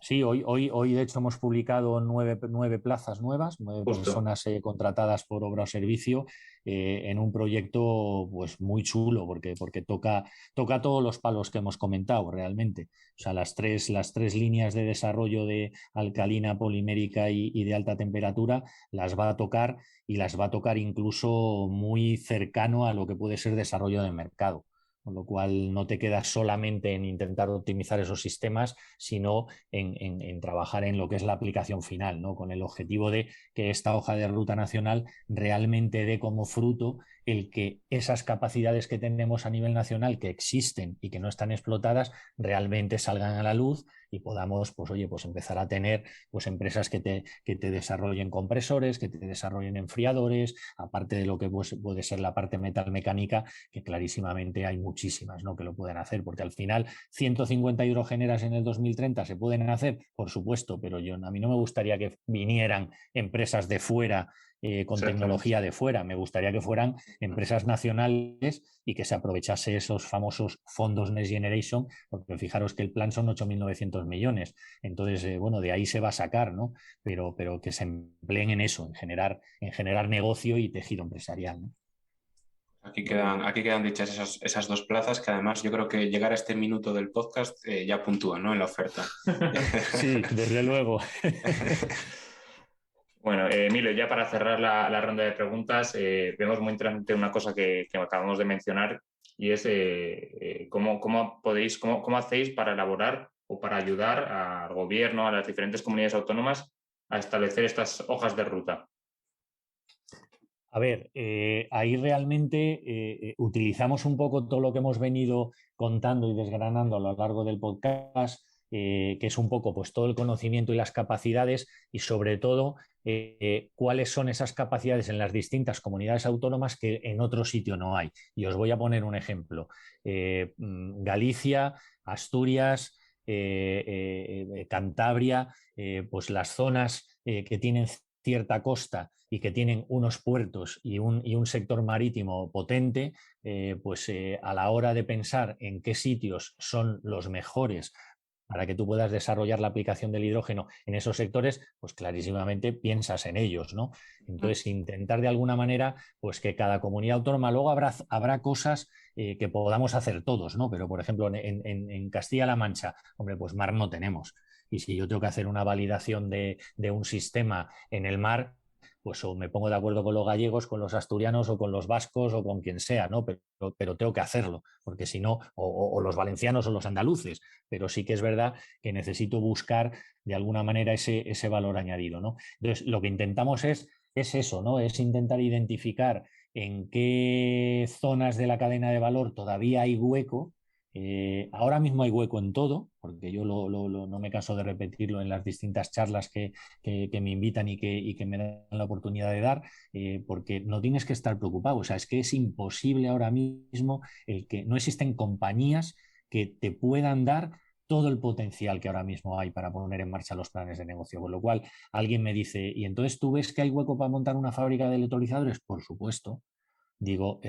sí, hoy de hecho hemos publicado nueve plazas nuevas, 9 justo. personas contratadas por obra o servicio en un proyecto pues muy chulo porque toca todos los palos que hemos comentado realmente. O sea, las tres líneas de desarrollo de alcalina, polimérica y de alta temperatura las va a tocar y las va a tocar incluso muy cercano a lo que puede ser desarrollo de mercado, con lo cual no te quedas solamente en intentar optimizar esos sistemas, sino en trabajar en lo que es la aplicación final, ¿no? Con el objetivo de que esta hoja de ruta nacional realmente dé como fruto el que esas capacidades que tenemos a nivel nacional, que existen y que no están explotadas, realmente salgan a la luz y podamos, pues oye, pues empezar a tener pues empresas que te desarrollen compresores, que te desarrollen enfriadores, aparte de lo que pues, puede ser la parte metalmecánica, que clarísimamente hay muchísimas, ¿no? Que lo pueden hacer, porque al final 150 hidrogeneras en el 2030 se pueden hacer, por supuesto, pero a mí no me gustaría que vinieran empresas de fuera con tecnología de fuera. Me gustaría que fueran empresas nacionales y que se aprovechase esos famosos fondos Next Generation, porque fijaros que el plan son 8.900 millones. Entonces, bueno, de ahí se va a sacar, ¿no? Pero que se empleen en eso, en generar negocio y tejido empresarial, ¿no? Aquí quedan dichas esas dos plazas que además yo creo que llegar a este minuto del podcast ya puntúa, ¿no? En la oferta. Sí, desde luego. Bueno, Emilio, ya para cerrar la ronda de preguntas, vemos muy interesante una cosa que acabamos de mencionar y es cómo hacéis para elaborar o para ayudar al gobierno, a las diferentes comunidades autónomas a establecer estas hojas de ruta. A ver, ahí realmente utilizamos un poco todo lo que hemos venido contando y desgranando a lo largo del podcast, que es un poco pues todo el conocimiento y las capacidades y sobre todo cuáles son esas capacidades en las distintas comunidades autónomas que en otro sitio no hay. Y os voy a poner un ejemplo. Galicia, Asturias, Cantabria, pues las zonas que tienen cierta costa y que tienen unos puertos y un sector marítimo potente, pues a la hora de pensar en qué sitios son los mejores para que tú puedas desarrollar la aplicación del hidrógeno en esos sectores, pues clarísimamente piensas en ellos, ¿no? Entonces, intentar de alguna manera, pues que cada comunidad autónoma, luego habrá cosas que podamos hacer todos, ¿no? Pero, por ejemplo, en Castilla-La Mancha, hombre, pues mar no tenemos. Y si yo tengo que hacer una validación de un sistema en el mar, pues o me pongo de acuerdo con los gallegos, con los asturianos o con los vascos o con quien sea, ¿no? Pero tengo que hacerlo, porque si no, o los valencianos o los andaluces, pero sí que es verdad que necesito buscar de alguna manera ese valor añadido, ¿no? Entonces, lo que intentamos es eso, ¿no? Es intentar identificar en qué zonas de la cadena de valor todavía hay hueco. Ahora mismo hay hueco en todo, porque yo no me canso de repetirlo en las distintas charlas que me invitan y que me dan la oportunidad de dar, porque no tienes que estar preocupado. O sea, es que es imposible ahora mismo el que no existen compañías que te puedan dar todo el potencial que ahora mismo hay para poner en marcha los planes de negocio. Con lo cual, alguien me dice, ¿y entonces tú ves que hay hueco para montar una fábrica de electrolizadores? Por supuesto. Digo,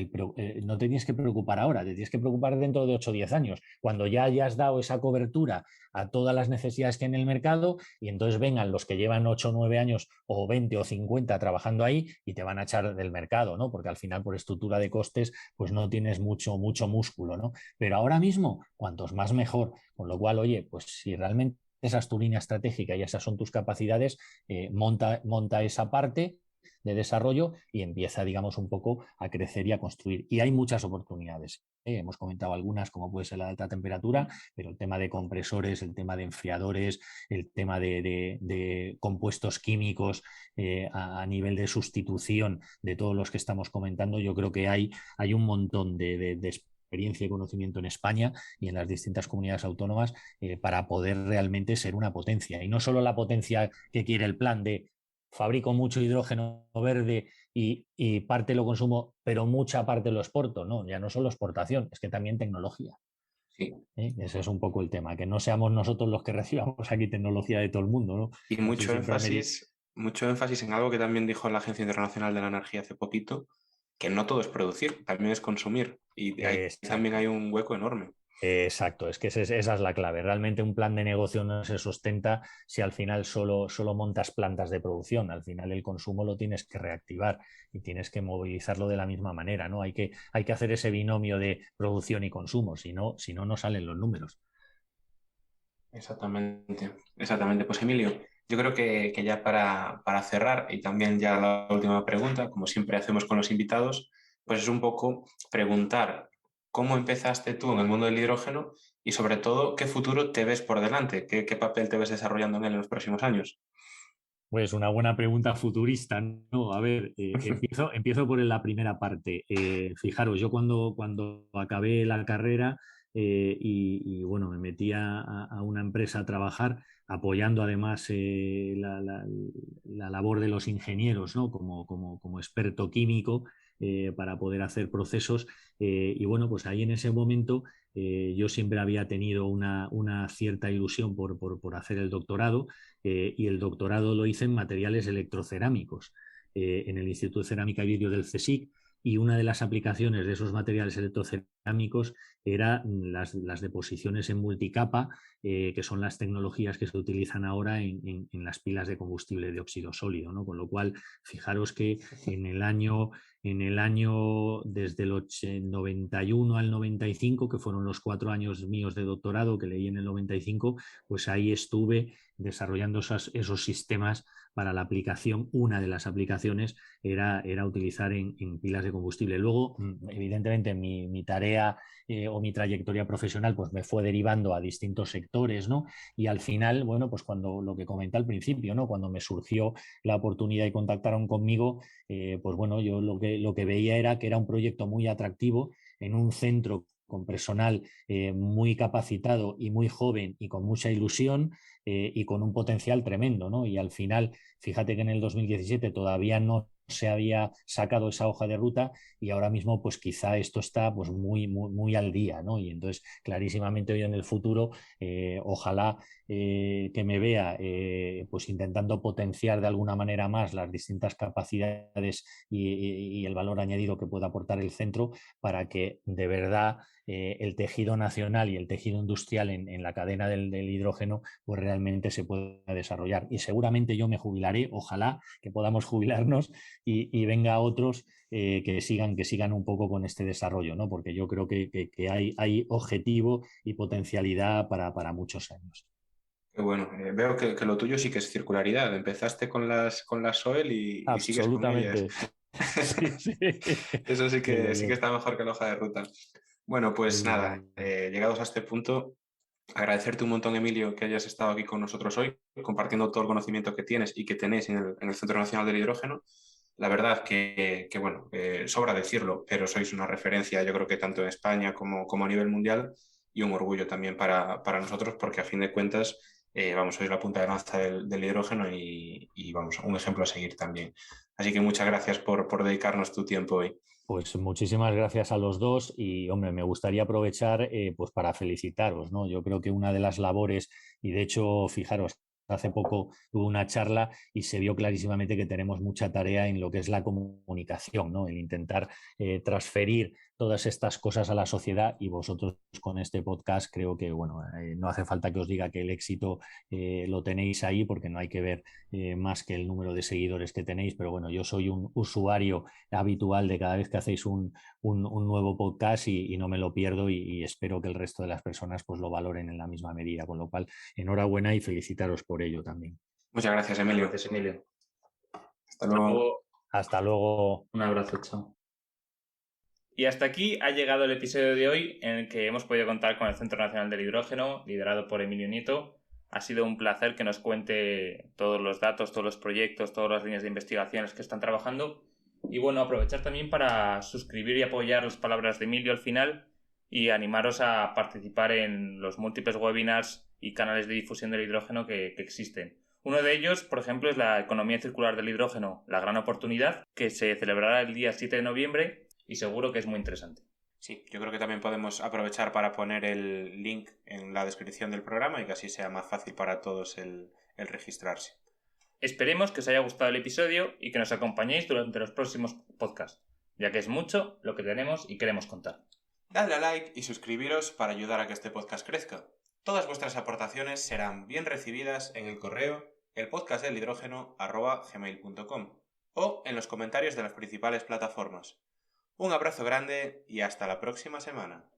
no te tienes que preocupar ahora, te tienes que preocupar dentro de 8 o 10 años, cuando ya hayas dado esa cobertura a todas las necesidades que hay en el mercado y entonces vengan los que llevan 8 o 9 años o 20 o 50 trabajando ahí y te van a echar del mercado, ¿no? Porque al final por estructura de costes pues no tienes mucho músculo, ¿no? Pero ahora mismo, cuantos más mejor, con lo cual, oye, pues si realmente esa es tu línea estratégica y esas son tus capacidades, monta esa parte de desarrollo y empieza, digamos, un poco a crecer y a construir. Y hay muchas oportunidades. Hemos comentado algunas, como puede ser la alta temperatura, pero el tema de compresores, el tema de enfriadores, el tema de compuestos químicos a nivel de sustitución de todos los que estamos comentando, yo creo que hay un montón de experiencia y conocimiento en España y en las distintas comunidades autónomas para poder realmente ser una potencia. Y no solo la potencia que quiere el plan de fabrico mucho hidrógeno verde y parte lo consumo, pero mucha parte lo exporto. No, ya no solo exportación, es que también tecnología. Sí. Ese es un poco el tema, que no seamos nosotros los que recibamos aquí tecnología de todo el mundo, ¿no? Y mucho énfasis en algo que también dijo la Agencia Internacional de la Energía hace poquito, que no todo es producir, también es consumir. Y ahí también hay un hueco enorme. Exacto, es que esa es la clave. Realmente un plan de negocio no se sustenta si al final solo montas plantas de producción. Al final el consumo lo tienes que reactivar y tienes que movilizarlo de la misma manera, ¿no? Hay que hacer ese binomio de producción y consumo, si no, no salen los números. Exactamente, exactamente. Pues Emilio, yo creo que ya para cerrar y también ya la última pregunta, como siempre hacemos con los invitados, pues es un poco preguntar cómo empezaste tú en el mundo del hidrógeno y sobre todo qué futuro te ves por delante, qué papel te ves desarrollando en él en los próximos años. Pues una buena pregunta futurista, ¿no? A ver, empiezo por la primera parte. Fijaros, yo cuando acabé la carrera bueno, me metí a una empresa a trabajar apoyando además la labor de los ingenieros, ¿no? Como experto químico para poder hacer procesos. Y bueno, pues ahí en ese momento yo siempre había tenido una cierta ilusión por hacer el doctorado y el doctorado lo hice en materiales electrocerámicos. en el Instituto de Cerámica y Vidrio del CSIC, y una de las aplicaciones de esos materiales electrocerámicos era las deposiciones en multicapa, que son las tecnologías que se utilizan ahora en las pilas de combustible de óxido sólido, ¿no? Con lo cual, fijaros que en el año desde el 91 al 95, que fueron los 4 años míos de doctorado que leí en el 95, pues ahí estuve desarrollando esos sistemas para la aplicación. Una de las aplicaciones era utilizar en pilas de combustible. Luego, evidentemente, mi tarea o mi trayectoria profesional pues me fue derivando a distintos sectores, ¿no? Y al final, bueno, pues cuando lo que comenté al principio, ¿no? Cuando me surgió la oportunidad y contactaron conmigo, pues bueno, yo lo que veía era que era un proyecto muy atractivo en un centro con personal muy capacitado y muy joven y con mucha ilusión, y con un potencial tremendo, ¿no? Y al final, fíjate que en el 2017 todavía no se había sacado esa hoja de ruta, y ahora mismo pues quizá esto está pues muy al día, ¿no? Y entonces clarísimamente hoy en el futuro, ojalá que me vea pues intentando potenciar de alguna manera más las distintas capacidades y el valor añadido que pueda aportar el centro, para que de verdad el tejido nacional y el tejido industrial en la cadena del hidrógeno pues realmente se pueda desarrollar. Y seguramente yo me jubilaré, ojalá que podamos jubilarnos y venga otros que sigan un poco con este desarrollo, ¿no? Porque yo creo que hay objetivo y potencialidad para muchos años. Qué bueno, veo que lo tuyo sí que es circularidad. Empezaste con las SOEL y sigues con ellas. Absolutamente. Sí, sí. Eso sí Desde que luego. está mejor que la hoja de ruta. Bueno, pues Desde nada, luego. llegados a este punto, agradecerte un montón, Emilio, que hayas estado aquí con nosotros hoy, compartiendo todo el conocimiento que tienes y que tenéis en el Centro Nacional del Hidrógeno. La verdad que bueno, sobra decirlo, pero sois una referencia, yo creo que tanto en España como a nivel mundial, y un orgullo también para nosotros, porque a fin de cuentas, vamos, sois la punta de lanza del hidrógeno y vamos, un ejemplo a seguir también. Así que muchas gracias por dedicarnos tu tiempo hoy. Pues muchísimas gracias a los dos, y hombre, me gustaría aprovechar pues para felicitaros, ¿no? Yo creo que una de las labores, y de hecho, fijaros, hace poco tuve una charla y se vio clarísimamente que tenemos mucha tarea en lo que es la comunicación, ¿no? El intentar transferir todas estas cosas a la sociedad, y vosotros con este podcast creo que, bueno, no hace falta que os diga que el éxito lo tenéis ahí, porque no hay que ver más que el número de seguidores que tenéis, pero bueno, yo soy un usuario habitual de cada vez que hacéis un nuevo podcast, y no me lo pierdo, y espero que el resto de las personas pues lo valoren en la misma medida, con lo cual enhorabuena y felicitaros por ello también. Muchas gracias, Emilio. Gracias, Emilio. Hasta luego. Hasta luego. Un abrazo, chao. Y hasta aquí ha llegado el episodio de hoy, en el que hemos podido contar con el Centro Nacional del Hidrógeno, liderado por Emilio Nieto. Ha sido un placer que nos cuente todos los datos, todos los proyectos, todas las líneas de investigación en las que están trabajando. Y bueno, aprovechar también para suscribir y apoyar las palabras de Emilio al final, y animaros a participar en los múltiples webinars y canales de difusión del hidrógeno que existen. Uno de ellos, por ejemplo, es la economía circular del hidrógeno, la gran oportunidad, que se celebrará el día 7 de noviembre y seguro que es muy interesante. Sí, yo creo que también podemos aprovechar para poner el link en la descripción del programa y que así sea más fácil para todos el registrarse. Esperemos que os haya gustado el episodio y que nos acompañéis durante los próximos podcasts, ya que es mucho lo que tenemos y queremos contar. Dadle a like y suscribiros para ayudar a que este podcast crezca. Todas vuestras aportaciones serán bien recibidas en el correo elpodcastdelhidrógeno@gmail.com o en los comentarios de las principales plataformas. Un abrazo grande y hasta la próxima semana.